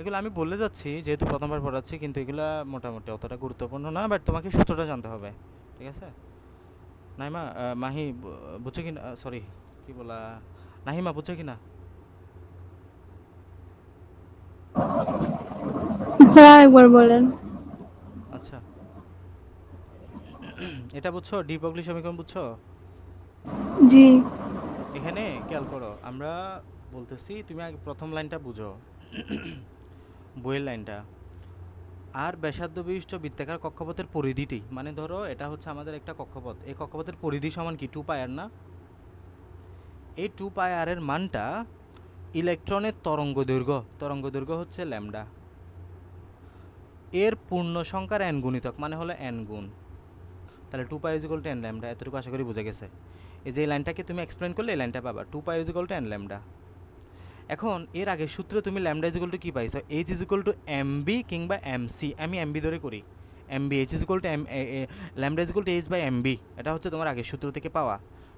এগুলো আমি বলে যাচ্ছি যেহেতু প্রথমবার পড়াচ্ছি, কিন্তু এগুলো মোটামুটি অতটা গুরুত্বপূর্ণ না, বাট তোমাকে সূত্রটা জানতে হবে, ঠিক আছে? নাইমা, মাহি, বুঝছো কি না? সরি, কি বলা, নাহিমা বুঝছো কি না? স্যার আরেকবার বলেন। আচ্ছা, এটা বুঝছো? ডি ব্রগলি সমীকরণ বুঝছো? জি। এখানে খেয়াল করো, আমরা বলতেছি তুমি আগে প্রথম লাইনটা বুঝো, বইয়ের লাইনটা। আর ব্যাসার্ধ বিশিষ্ট বৃত্তাকার কক্ষপথের পরিধিটি, মানে ধরো এটা হচ্ছে আমাদের একটা কক্ষপথ, এই কক্ষপথের পরিধি সমান কি 2 পাই আর না? এই 2 পাই আর এর মানটা ইলেকট্রনের তরঙ্গ দৈর্ঘ্য হচ্ছে ল্যামডা, এর পূর্ণ সংখ্যার n গুণিতক মানে হলো n গুণ। তাহলে 2 pi equal two n lambda, এতটুকু আশা করি বুঝে গেছে। এই যে এই লাইনটাকে তুমি এক্সপ্লেন করলে এই লাইনটা পাবা 2 pi equal two n lambda. এখন এর আগের সূত্রে তুমি ল্যামডা ইকুয়াল টু কি পাইছো? h ইকুয়াল টু mb কিংবা mc, আমি mb ধরে করি, mb h equal to lambda equal to h by mb, এটা হচ্ছে তোমার আগের সূত্র থেকে পাওয়া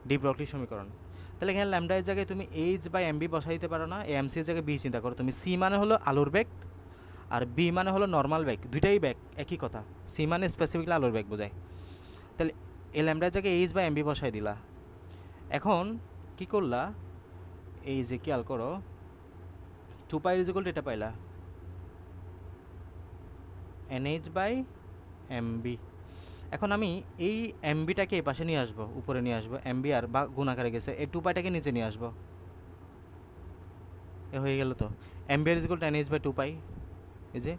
ডি ব্রগলি সমীকরণ। তাহলে এখানে ল্যামডা এর জায়গায় তুমি h বাই mb বসাই দিতে পারো না, mc এর জায়গায় b চিন্তা করো তুমি। c মানে হলো আলোর বেগ আর b মানে হলো নর্মাল বেগ, দুইটাই বেগ একই কথা, c মানে স্পেসিফিকলি আলোর বেগ বোঝায়। তাহলে এই ল্যামডার জায়গায় h বাই mb বসাই দিলা। এখন কি করলা, এই যে খেয়াল করো 2 পাই ইকুয়াল টু এটা পাইলা nh বাই mb। এখন আমি এই mb-টাকে এই পাশে নিয়ে আসবো, উপরে নিয়ে আসবো, mb আর বা গুণ আকারে গেছে, এই 2 পাইটাকে নিচে নিয়ে আসবো, এ হয়ে গেল তো mb equal to nh by 2 pi. এই যে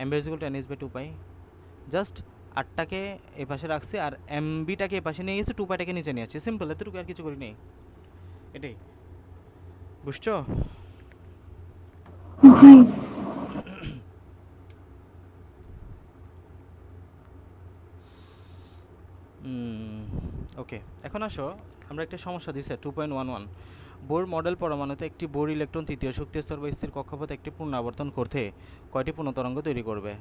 mb equal to nh by 2 pi, just 8টাকে এই পাশে রাখছি আর mb-টাকে এই পাশে নিয়ে গেছি, 2 পাইটাকে নিচে নিয়ে আসছি, সিম্পল, এতটুকু আর কিছু করি নেই, এটাই। বুঝছো? জি। ওকে, এখন আসো, আমরা একটা সমস্যা দিছি 2.11। বোর মডেল পরমাণুতে একটি বোর ইলেকট্রন তৃতীয় শক্তি স্তর বা স্থির কক্ষপথে একটি পুনরাবর্তন করতে কয়টি পূর্ণতরঙ্গ তৈরি করবে?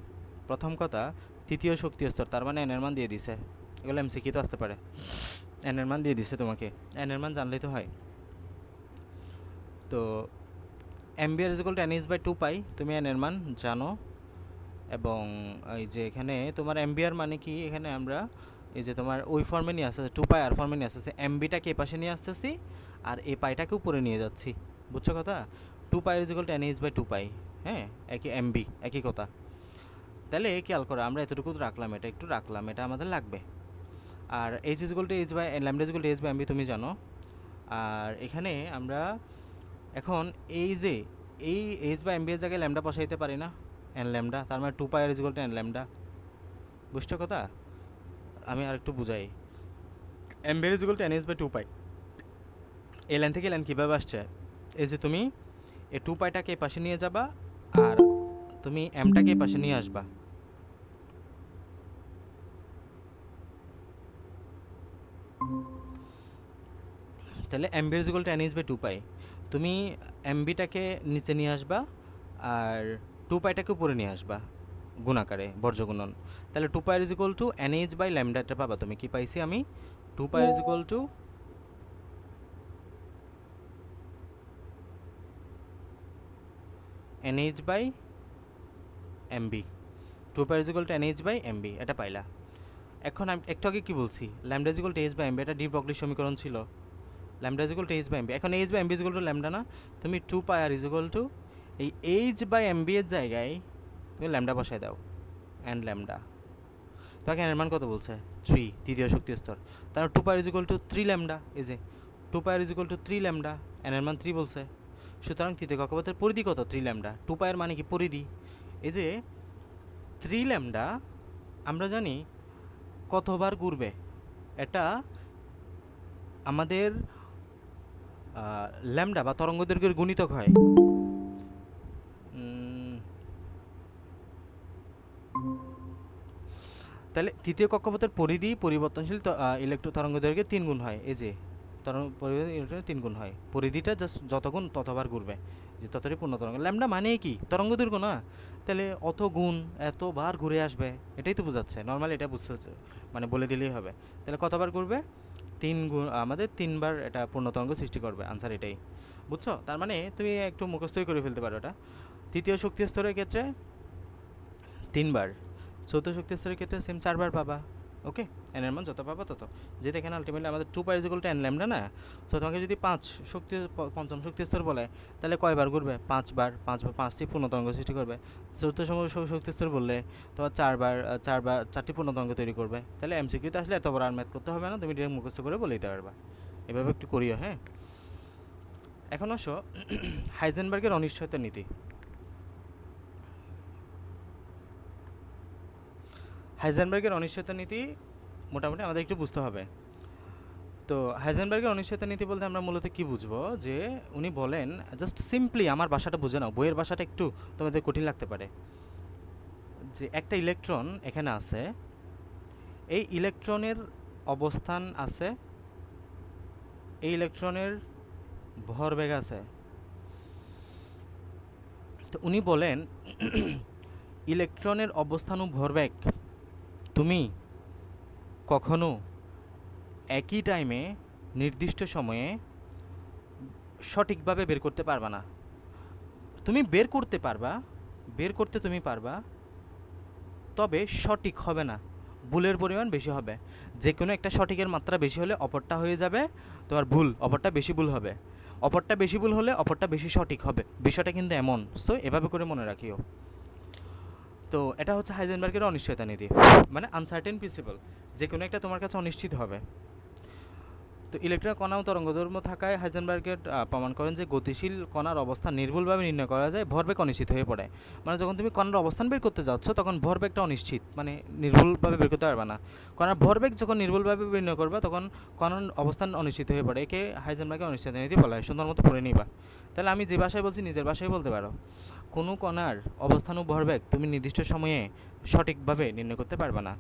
প্রথম কথা, তৃতীয় শক্তি স্তর, তার মানে n এর মান দিয়ে দিছে, এগুলো এমসিকিউ তো আসতে পারে। n এর মান দিয়ে দিছে তোমাকে, n এর মান জানলেই তো হয়। তো mb equal to nh by 2 pi, তুমি n এর মান জানো, এবং এই যে এখানে তোমার এমবিআর মানে কি, এখানে আমরা এই যে তোমার ওই ফর্মে নিয়ে আসতেছে, 2 পাই আর ফর্মে নিয়ে আসতেছে, এমবিটাকে এ পাশে নিয়ে আসতেছি আর এই পাইটাকে উপরে নিয়ে যাচ্ছি, বুঝছো কথা? 2 pi equal to nh by 2 পাই, হ্যাঁ, একই এমবি, একই কথা। তাহলে খেয়াল করো, আমরা এতটুকু রাখলাম, এটা একটু রাখলাম, এটা আমাদের লাগবে। আর h equal to h by lambda equal to h by mv তুমি জানো। আর এখানে আমরা এখন এই যে এই h বাই এমবি এর জায়গায় ল্যামডা বসাইতে পারি না, n ল্যামডা, তার মানে 2 পাই আর ইকুয়াল টু n ল্যামডা। বুঝছো কথা? আমি আর একটু বুঝাই, m বের equal to nh by 2 pi, এই লাইন থেকে লাইন কীভাবে আসছে? এই যে তুমি এই 2 পাইটাকে এই পাশে নিয়ে যাবা আর তুমি mটাকে এই পাশে নিয়ে আসবা, তাহলে m বের equal to nh by 2 pi, তুমি mবটাকে নিচে নিয়ে আসবা আর 2 পাইটাকে উপরে নিয়ে আসবা গুণাকারে, বর্জগুণন। তাহলে 2 pi equal to nh by ল্যামডাটা পাবা তুমি, কি পাইছি আমি? 2 pi equal to nh by mb, 2 pi equal to nh by mb, এটা পাইলা। এখন আমি একটু আগে কি বলছি, lambda equal to h by mb, এটা ডি ব্রগলি সমীকরণ ছিল, lambda equal to h by mb। এখন h by mb equal to lambda না, তুমি 2 পাই আর ইকুয়াল টু এই h বাই mb এর জায়গায় তুমি ল্যামডা বসায় দাও, অ্যান্ড ল্যামডা, তোমাকে এর মান কত বলছে? 3, তৃতীয় শক্তি স্তর, তার 2 পাই ইকুয়াল টু 3 ল্যামডা, এই যে 2 পাই ইকুয়াল টু 3 ল্যামডা, এর মান 3 বলছে, সুতরাং তৃতীয় কক্ষপথের পরিধি কত? 3 ল্যামডা। 2 পাইয়ের মানে কি? পরিধি। এই যে 3 ল্যামডা আমরা জানি কতবার ঘুরবে, এটা আমাদের ল্যামডা বা তরঙ্গদৈর্ঘ্যের গুণিতক হয়। তাহলে তৃতীয় কক্ষপথের পরিধি পরিবর্তনশীল তরঙ্গদৈর্ঘ্যের 3 গুণ হয়, এই যে তরঙ্গ পরিধি 3 গুণ হয়, পরিধিটা জাস্ট যত গুণ ততবার ঘুরবে, যে ততটাই পূর্ণ তরঙ্গ। ল্যামডা মানে কি? তরঙ্গদৈর্ঘ্য না, তাহলে অত গুণ এতবার ঘুরে আসবে, এটাই তো বোঝাচ্ছে, নর্মালি এটা বুঝতে মানে বলে দিলেই হবে। তাহলে কতবার ঘুরবে? আমাদের 3বার এটা পূর্ণতরঙ্গ সৃষ্টি করবে, আনসার এটাই। বুঝছো? তার মানে তুমি একটু মুখস্থই করে ফেলতে পারো এটা। তৃতীয় শক্তি স্তরের ক্ষেত্রে 3বার, চতুর্থ শক্তি স্তরের ক্ষেত্রে সেম 4বার পাবা। ওকে, এন এর মান যত পাবা তত, যেহেতু এখানে আলটিমেটলি আমাদের 2π=n ল্যামডা না, সো তোমাকে যদি পঞ্চম শক্তি স্তর বলে তাহলে কয়বার ঘুরবে? 5বার, 5টি পূর্ণতরঙ্গ সৃষ্টি করবে। চতুর্থ শক্তি স্তর বললে তোমার 4টি পূর্ণতরঙ্গ তৈরি করবে। তাহলে এমসিকিউতে আসলে এত বড় আর ম্যাথ করতে হবে না, তুমি ডিরেক্ট মুখস্থ করে বলে দিতে পারবা। এভাবে একটু করিও, হ্যাঁ। এখন আসো হাইজেনবার্গের অনিশ্চয়তা নীতি। হাইজেনবার্গের অনিশ্চয়তা নীতি মোটামুটি আমাদের একটু বুঝতে হবে। তো হাইজেনবার্গের অনিশ্চয়তা নীতি বলতে আমরা মূলত কী বুঝবো, যে উনি বলেন, জাস্ট সিম্পলি আমার ভাষাটা বুঝে নাও, বইয়ের ভাষাটা একটু তোমাদের কঠিন লাগতে পারে, যে একটা ইলেকট্রন এখানে আছে, এই ইলেকট্রনের অবস্থান আছে, এই ইলেকট্রনের ভরবেগ আছে। তো উনি বলেন ইলেকট্রনের অবস্থান ও ভরবেগ তুমি কখনো একই টাইমে নির্দিষ্ট সময়ে সঠিকভাবে বের করতে পারবা না। তুমি বের করতে তুমি পারবা, তবে সঠিক হবে না, ভুলের পরিমাণ বেশি হবে। যে কোনো একটা সঠিকের মাত্রা বেশি হলে অপরটা হয়ে যাবে তোমার ভুল, অপরটা বেশি ভুল হবে, অপরটা বেশি ভুল হলে অপরটা বেশি সঠিক হবে। বিষয়টা কিন্তু এমন, সো এভাবে করে মনে রাখিও। তো এটা হচ্ছে হাইজেনবার্গের অনিশ্চয়তা নীতি, মানে আনসার্টেন প্রিন্সিপাল, যে কোনো একটা তোমার কাছে অনিশ্চিত হবে। তো ইলেকট্রন কণা ও তরঙ্গদৈর্ঘ্য থাকায় হাইজেনবার্গের প্রমাণ করেন যে গতিশীল কণার অবস্থান নির্ভুলভাবে নির্ণয় করা যায়, ভরবেগ অনিশ্চিত হয়ে পড়ে। মানে যখন তুমি কণার অবস্থান বের করতে যাচ্ছ তখন ভরবেগটা অনিশ্চিত, মানে নির্ভুলভাবে বের করতে পারবে না। কণার ভরবেগ যখন নির্ভুলভাবে নির্ণয় করবে তখন কণার অবস্থান অনিশ্চিত হয়ে পড়ে। একে হাইজেনবার্গের অনিশ্চয়তা নীতি বলা হয়। সুন্দর মতো পড়ে নিবা। তাহলে আমি যে ভাষায় বলছি নিজের ভাষায় বলতে পারো। কোনো কণার অবস্থান ও ভরবেগ তুমি নির্দিষ্ট সময়ে সঠিকভাবে নির্ণয় করতে পারবে না।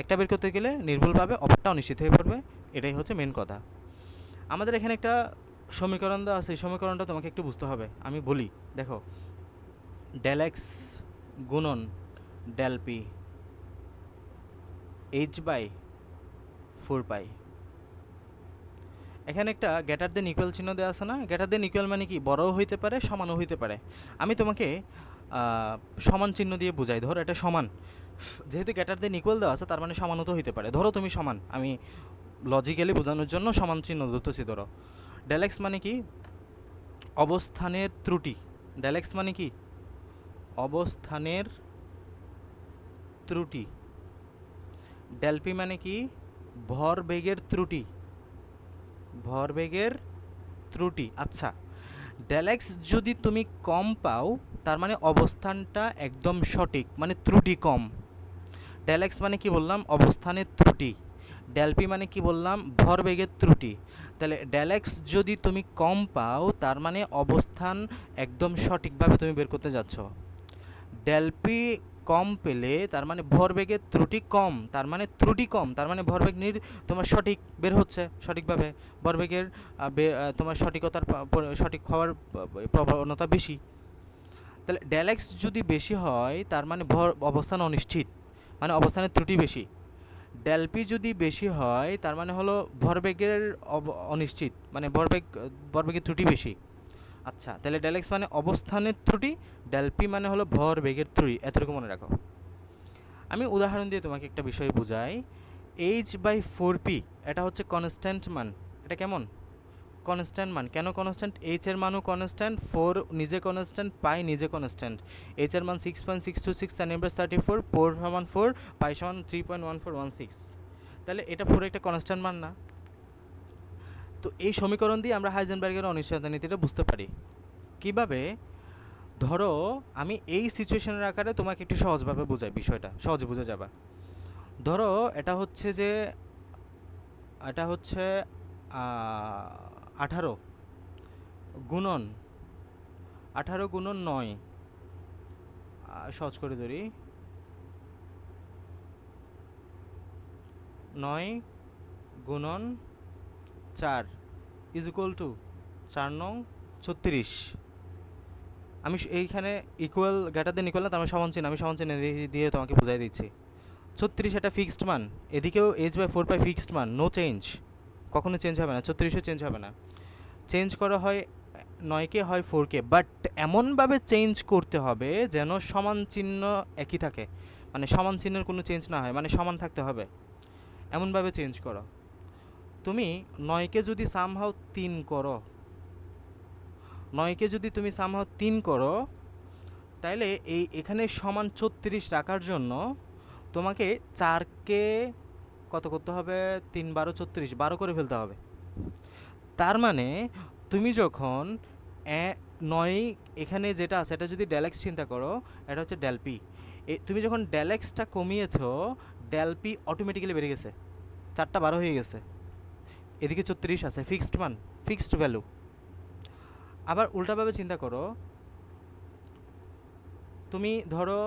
একটা বের করতে গেলে নির্ভুলভাবে অপরটা অনিশ্চিত হয়ে পড়বে, এটাই হচ্ছে মেন কথা। আমাদের এখানে একটা সমীকরণ দেওয়া আছে, এই সমীকরণটা তোমাকে একটু বুঝতে হবে। আমি বলি, দেখো, ডেল এক্স গুণন ডেল পি h/4π। এখানে একটা গ্রেটার দেন ইকুয়াল চিহ্ন দেওয়া আছে না? গ্রেটার দেন ইকুয়াল মানে কি? বড়ও হইতে পারে, সমানও হইতে পারে। আমি তোমাকে সমান চিহ্ন দিয়ে বুঝাই। ধরো এটা সমান, যেহেতু গ্রেটার দেন ইকুয়াল দেওয়া আছে তার মানে সমানও তো হইতে পারে। ধরো তুমি সমান, আমি লজিক্যালি বোঝানোর জন্য সমান চিহ্ন ধরতেছি। ধরো ডেল এক্স মানে কি? অবস্থানের ত্রুটি। ডেল এক্স মানে কি? অবস্থানের ত্রুটি। ডেল পি মানে কি? ভরবেগের ত্রুটি। ভরবেগের ত্রুটি। আচ্ছা, ডেল এক্স যদি তুমি কম পাও তার মানে অবস্থানটা একদম সঠিক, মানে ত্রুটি কম। ডেল এক্স মানে কি বললাম? অবস্থানের ত্রুটি। ডেল পি মানে কি বললাম? ভরবেগের ত্রুটি। তাহলে ডেল এক্স যদি তুমি কম পাও তার মানে অবস্থান একদম সঠিকভাবে তুমি বের করতে যাচ্ছ। ডেল পি কম পেলে তার মানে ভরবেগের ত্রুটি কম, তার মানে ত্রুটি কম, তার মানে ভরবেগ তোমার সঠিক বের হচ্ছে সঠিকভাবে। ভরবেগের তোমার সঠিক হওয়ার প্রবণতা বেশি। তাহলে ডেল এক্স যদি বেশি হয় তার মানে অবস্থান অনিশ্চিত, মানে অবস্থানের ত্রুটি বেশি। ডেল পি যদি বেশি হয় তার মানে হলো ভরবেগের অনিশ্চিত, মানে ভরবেগের ত্রুটি বেশি। আচ্ছা, তাহলে ডেল এক্স মানে অবস্থানের ত্রুটি, ডেল পি মানে হলো ভরবেগের ত্রুটি। এতটুকু মনে রাখো। আমি উদাহরণ দিয়ে তোমাকে একটা বিষয় বুঝাই। h/4p এটা হচ্ছে কনস্ট্যান্ট মান। এটা কেমন? কনস্ট্যান্ট মান। কেন কনস্ট্যান্ট? এইচ এর মানও কনস্ট্যান্ট, 4 নিজে কনস্ট্যান্ট, পাই নিজে কনস্ট্যান্ট। এইচ এর মান 6.626 10^34, 4 সমান 4, পাই সমান 3.1416। তাহলে এটা 4 একটা কনস্ট্যান্ট মান না? তো এই সমীকরণ দিয়ে আমরা হাইজেনবার্গের অনিশ্চয়তা নীতিটা বুঝতে পারি। কিভাবে? ধরো আমি এই সিচুয়েশনের আকারে তোমাকে একটু সহজভাবে বোঝাই, বিষয়টা সহজে বুঝে যাবা। ধরো এটা হচ্ছে 18 গুণন 9, সহজ করে ধরি, 9 গুণন 4 ইজ ইকুয়াল টু 4 9 36। আমি এইখানে ইকুয়াল গ্রেটার দেন ইকুয়াল না, তার মানে সমান চিহ্ন, আমি সমান চিহ্ন দিয়ে তোমাকে বুঝাই দিচ্ছি। 36 এটা ফিক্সড মান, এদিকেও h/4π ফিক্সড মান, নো চেঞ্জ। কখনো চেঞ্জ হবে না, 34ও চেঞ্জ হবে না। চেঞ্জ করা হয় 9কে, হয় 4কে, বাট এমনভাবে চেঞ্জ করতে হবে যেন সমান চিহ্ন একই থাকে, মানে সমান চিহ্নের কোনো চেঞ্জ না হয়, মানে সমান থাকতে হবে, এমনভাবে চেঞ্জ করো। তুমি 9কে যদি সামহাও 3 করো, 9কে যদি তুমি সামহাও 3 করো, তাইলে এখানে সমান 34 রাখার জন্য তোমাকে 4কে কত করতে হবে, 3 12 34, 12 করে ফেলতে হবে। তার মানে তুমি যখন 9 এখানে যেটা আছে এটা যদি ডেল এক্স চিন্তা করো, এটা হচ্ছে ডেল পি। তুমি যখন ডেল এক্সটা কমিয়েছো, ডেল পি অটোমেটিক্যালি বেড়ে গেছে, 4টা 12 হয়ে গেছে, এদিকে 34 আছে, ফিক্সড মান, ফিক্সড ভ্যালু। আবার উল্টাভাবে চিন্তা করো, তুমি ধরো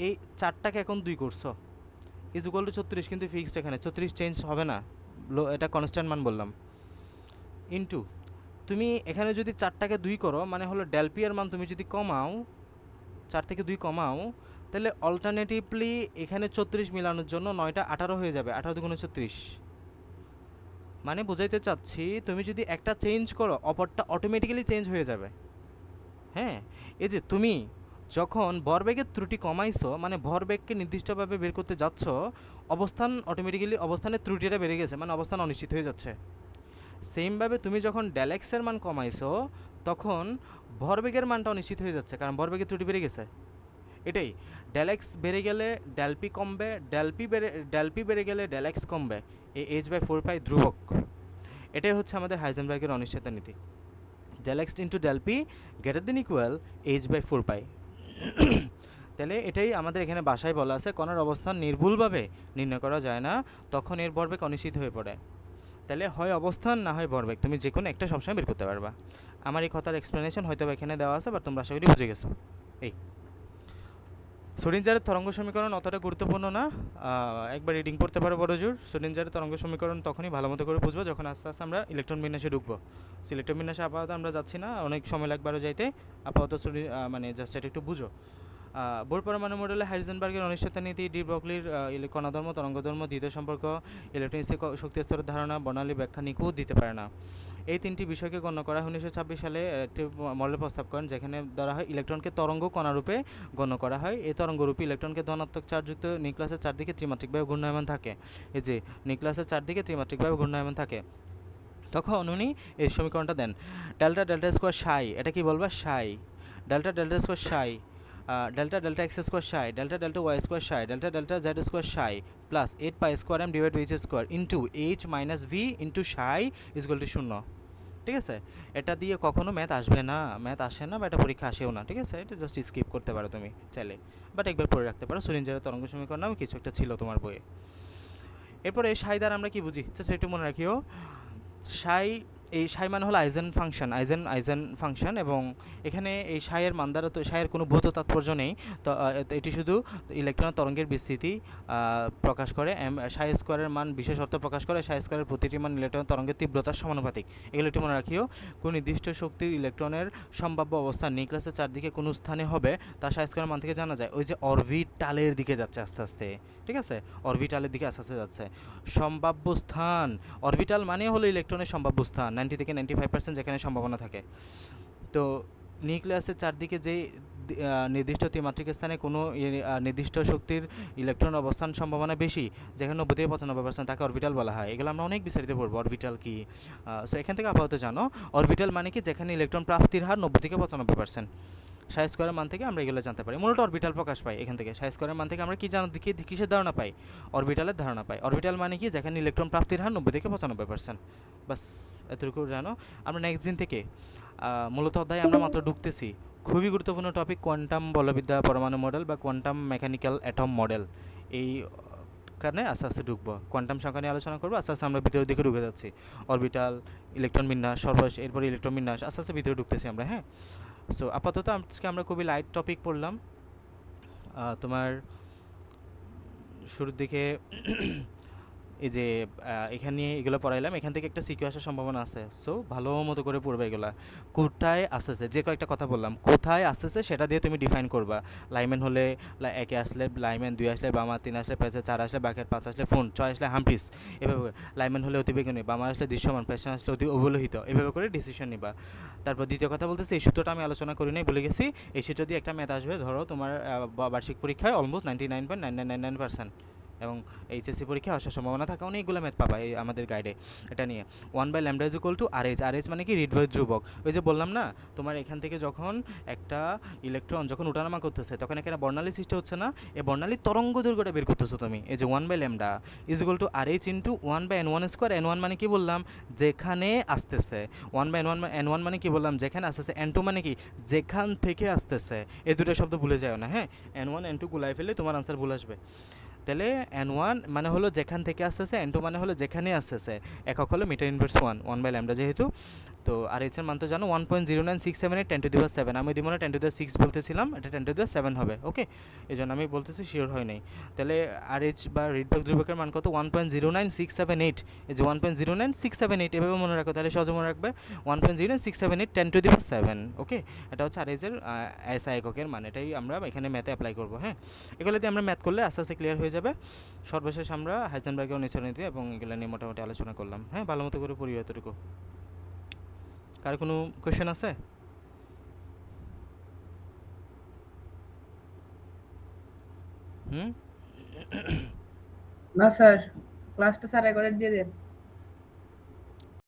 এই 4টাকে এখন 2 করছো, ইজ ইকুয়াল টু 34, কিন্তু ফিক্সড এখানে 34 চেঞ্জ হবে না, এটা কনস্ট্যান্ট মান বললাম, ইনটু তুমি এখানে যদি 4টাকে 2 করো, মানে হলো ডেল পি এর মান তুমি যদি কমাও, 4 থেকে 2 কমাও, তাহলে অল্টারনেটিভলি এখানে 34 মিলানোর জন্য 9টা 18 হয়ে যাবে, 18 দুগুণে 36। মানে বোঝাইতে চাচ্ছি, তুমি যদি একটা চেঞ্জ করো অপরটা অটোমেটিক্যালি চেঞ্জ হয়ে যাবে। হ্যাঁ, এই যে তুমি যখন ভরবেগের ত্রুটি কমাইছো, মানে ভরবেগকে নির্দিষ্টভাবে বের করতে যাচ্ছ, অবস্থান অটোমেটিক্যালি অবস্থানের ত্রুটিটা বেড়ে গেছে, মানে অবস্থান অনিশ্চিত হয়ে যাচ্ছে। সেমভাবে তুমি যখন ডেল এক্সের মান কমাইছো, তখন ভরবেগের মানটা অনিশ্চিত হয়ে যাচ্ছে, কারণ ভরবেগের ত্রুটি বেড়ে গেছে। এটাই, ডেল এক্স বেড়ে গেলে ডেল পি কমবে, ডেল পি বেড়ে গেলে ডেল এক্স কমবে, এই h/4 পাই ধ্রুবক। এটাই হচ্ছে আমাদের হাইজেনবার্গের অনিশ্চয়তা নীতি, del x into del p greater than equal h/4 pi. তাহলে এটাই আমাদের এখানে বাসায় বলা আছে, কণার অবস্থান নির্ভুলভাবে নির্ণয় করা যায় না, তখন এর ভরবেগ অনিশ্চিত হয়ে পড়ে। তাহলে হয় অবস্থান না হয় ভরবেগ, তুমি যে কোনো একটা সবসময় বের করতে পারবা। আমার এই কথার এক্সপ্লেনেশন হয়তো এখানে দেওয়া আছে, বাট তোমরা আশা করি বুঝে গেছো। এই শ্রোডিঞ্জারের তরঙ্গ সমীকরণ অতটা গুরুত্বপূর্ণ না, একবার রিডিং পড়তে পারো বড় জোর। শ্রোডিঞ্জারের তরঙ্গ সমীকরণ তখনই ভালো মতো করে বুঝবো যখন আস্তে আস্তে আমরা ইলেকট্রন বিন্যাসে ঢুকবো। ইলেকট্রন বিন্যাসে আপাতত আমরা যাচ্ছি না, অনেক সময় লাগবে আরও যাইতে, আপাতত মানে জাস্ট এটা একটু বুঝো। বোর পরমাণু মডেলে হাইজেনবার্গের অনিশ্চয়তা নীতি, ডি ব্রগলির কণাধর্ম তরঙ্গধর্ম দ্বিতীয় সম্পর্ক, ইলেকট্রনিক্সের শক্তি স্তরের ধারণা, বর্ণালী ব্যাখ্যা নিখুঁত দিতে পারে না। এই তিনটি বিষয়কে গণ্য করা 1926 সালে একটি মডেল প্রস্তাব করেন, যেখানে ধরা হয় ইলেকট্রনকে তরঙ্গ কণারূপে গণ্য করা হয়। এই তরঙ্গরূপী ইলেকট্রনকে ধনাত্মক চার্জযুক্ত নিউক্লিয়াসের চারদিকে ত্রিমাত্রিকভাবে ঘূর্ণায়মান থাকে। এই যে নিউক্লিয়াসের চারদিকে ত্রিমাত্রিকভাবে ঘূর্ণায়মান থাকে, তখন উনি এই সমীকরণটা দেন, ডেল্টা ডেল্টা স্কোয়ার সাই, এটা কি বলবা, psi, delta delta square psi, delta delta x square psi, delta delta y square psi, delta delta z square psi, plus 8 pi square m divide h square into h minus v into psi is equal to 0। ঠিক আছে, এটা দিয়ে কখনো ম্যাথ আসবে না, ম্যাথ আসে না, বা এটা পরীক্ষা আসেও না। ঠিক আছে, এটা জাস্ট স্কিপ করতে পারো তুমি চাইলে, বাট একবার পড়ে রাখতে পারো। শ্রোডিঞ্জারের তরঙ্গ সমীকরণ নামে কিছু একটা ছিল তোমার বইয়ে। এরপরে সাই দ্বারা আমরা কি বুঝি, আচ্ছা একটু মনে রাখিও। সাই, এই সাই মানে হলো আইজেন ফাংশন, আইজেন ফাংশন, এবং এখানে এই সাইয়ের মান দ্বারা তো সাইয়ের কোনো ভৌত তাৎপর্য নেই, তো এটি শুধু ইলেকট্রন তরঙ্গের বিস্তৃতি প্রকাশ করে। সাই স্কোয়ারের মান বিশেষ অর্থ প্রকাশ করে, সাই স্কোয়ারের প্রতিটি মান ইলেকট্রন তরঙ্গের তীব্রতার সমানুপাতিক। এগুলো একটু মনে রাখিও। কোনো নির্দিষ্ট শক্তির ইলেকট্রনের সম্ভাব্য অবস্থান নিউক্লিয়াসের চারদিকে কোনো স্থানে হবে, তা সাই স্কোয়ারের মান থেকে জানা যায়। ওই যে অরবিটালের দিকে যাচ্ছে আস্তে আস্তে, ঠিক আছে, অরবিটালের দিকে আস্তে আস্তে যাচ্ছে। সম্ভাব্য স্থান, অরবিটাল মানে হলো ইলেকট্রনের সম্ভাব্য স্থান, 90 থেকে 95% যেখানে সম্ভাবনা থাকে। তো নিউক্লিয়াসের চারদিকে যে নির্দিষ্ট ত্রিমাত্রিক স্থানে কোনো নির্দিষ্ট শক্তির ইলেকট্রন অবস্থান সম্ভাবনা বেশি, যেখানে 90 থেকে 95%, তাকে অরবিটাল বলা হয়। এগুলো আমরা অনেক বিস্তারিত পড়বো, অরবিটাল কি। সো এখান থেকে আপাতত জানো অরবিটাল মানে কি, যেখানে ইলেকট্রন প্রাপ্তির হার 90 থেকে 95%। সাই স্কোয়ারের মান থেকে আমরা এগুলো জানতে পারি, মূলত অরবিটাল প্রকাশ পাই এখান থেকে। সাই স্কোয়ারের মান থেকে আমরা কি কিসের ধারণা পাই, অরবিটালের ধারণা পাই। অরবিটাল মানে কি, যেখানে ইলেকট্রন প্রাপ্তির হার 90 থেকে 95%। বাস এতটুকু জানো। আমরা নেক্সট দিন থেকে মূলত অধ্যায়ে আমরা মাত্র ঢুকতেছি, খুবই গুরুত্বপূর্ণ টপিক কোয়ান্টাম বলবিদ্যা পরমাণু মডেল বা কোয়ান্টাম মেকানিক্যাল অ্যাটম মডেল। এই কারণে আস্তে আস্তে ঢুকবো, কোয়ান্টাম সংখ্যা নিয়ে আলোচনা করবো। আস্তে আস্তে আমরা ভিতরের দিকে ঢুকে যাচ্ছি, অরবিটাল, ইলেকট্রন বিন্যাস, সর্বশেষ এরপরে ইলেকট্রন বিন্যাস, আস্তে আস্তে ভিতরে ঢুকতেছি আমরা। হ্যাঁ, সো আপাতত আজকে আমরা খুবই লাইট টপিক পড়লাম। তোমার শুরুর দিকে এই যে এখানে এগুলো পড়াইলাম, এখান থেকে একটা সিকিউ আসার সম্ভাবনা আছে। সো ভালো মতো করে পড়বে এগুলা। কোথায় আসতেছে, যে কয়েকটা কথা বললাম, কোথায় আসতেছে সেটা দিয়ে তুমি ডিফাইন করবা। লাইম্যান হলে একে আসলে লাইম্যান, 2 আসলে বামা, 3 আসলে পেছে, 4 আসলে বাকেট, 5 আসলে ফোন, 6 আসলে হাম্পিস। এভাবে লাইম্যান হলে অতিবেগুনি, বামা আসলে দৃশ্যমান, পেছন আসলে অতি অবলোহিত। এভাবে করে ডিসিশন নিবা। তারপর দ্বিতীয় কথা বলতেছে, এই সূত্রটা আমি আলোচনা করি নাই, ভুলে গেছি। এই সূত্র দিয়ে একটা ম্যাথ আসবে, ধরো তোমার বার্ষিক পরীক্ষায় অলমোস্ট 99.9999% এবং এইচএসসি পরীক্ষায় আসার সম্ভাবনা থাকা অনেকগুলো ম্যাথ পাবা এই আমাদের গাইডে। এটা নিয়ে 1/λ is equal to RH. RH মানে কি? রিড ভয়েস ধ্রুবক। ওই যে বললাম না, তোমার এখান থেকে যখন একটা ইলেকট্রন যখন ওঠানামা করতেছে তখন এখানে বর্ণালী সৃষ্টি হচ্ছে না, এই বর্ণালীর তরঙ্গ দৈর্ঘ্যটা বের করতেছো তুমি। এই যে 1/λ is equal to RH into 1/n1 square. n1 মানে কি বললাম? যেখানে আসতেছে। 1/n1 মানে কি বললাম? যেখানে আসতেছে। n2 মানে কি? যেখান থেকে আসতেছে। এই দুটো শব্দ ভুলে যাও না, হ্যাঁ? n1 n2 গুলাই ফেললে তোমার আনসার ভুল আসবে। তাহলে n1 মানে হলো যেখান থেকে আসতেছে, n2 মানে হলো যেখানে আসতেছে। একক হলো মিটার ইনভার্স 1/λ যেহেতু। তো আর এইচের মান তো জানো 1.09678 10⁻⁷। আমি দিব না 10⁶ বলতেছিলাম, এটা 10⁻⁷ হবে। ওকে, এই জন্য আমি বলতেছি শিওর হয় নাই। তাহলে আর এইচ বা রিডবার্গ ধ্রুবকের মান কত? 1.09678। এই যে 1.09678 এভাবে মনে রাখো, তাহলে সহজে মনে রাখবে 1.09678 10⁻⁷। ওকে, এটা হচ্ছে আর এইচের এসআই এককের মান। এটাই আমরা এখানে ম্যাথে অ্যাপ্লাই করবো। হ্যাঁ, এগুলো দিয়ে আমরা ম্যাথ করলে আস্তে আস্তে ক্লিয়ার হয়ে যাবে। সর্বশেষ আমরা হাইজেনবার্গের অনিশ্চয়তা এবং এগুলো নিয়ে মোটামুটি আলোচনা করলাম। হ্যাঁ, ভালো মতো করে পড়ি এতটুকু। কার কোনো কোয়েশ্চেন আছে? হুম, না স্যার, ক্লাসটা স্যার একবারে দিয়ে দেন।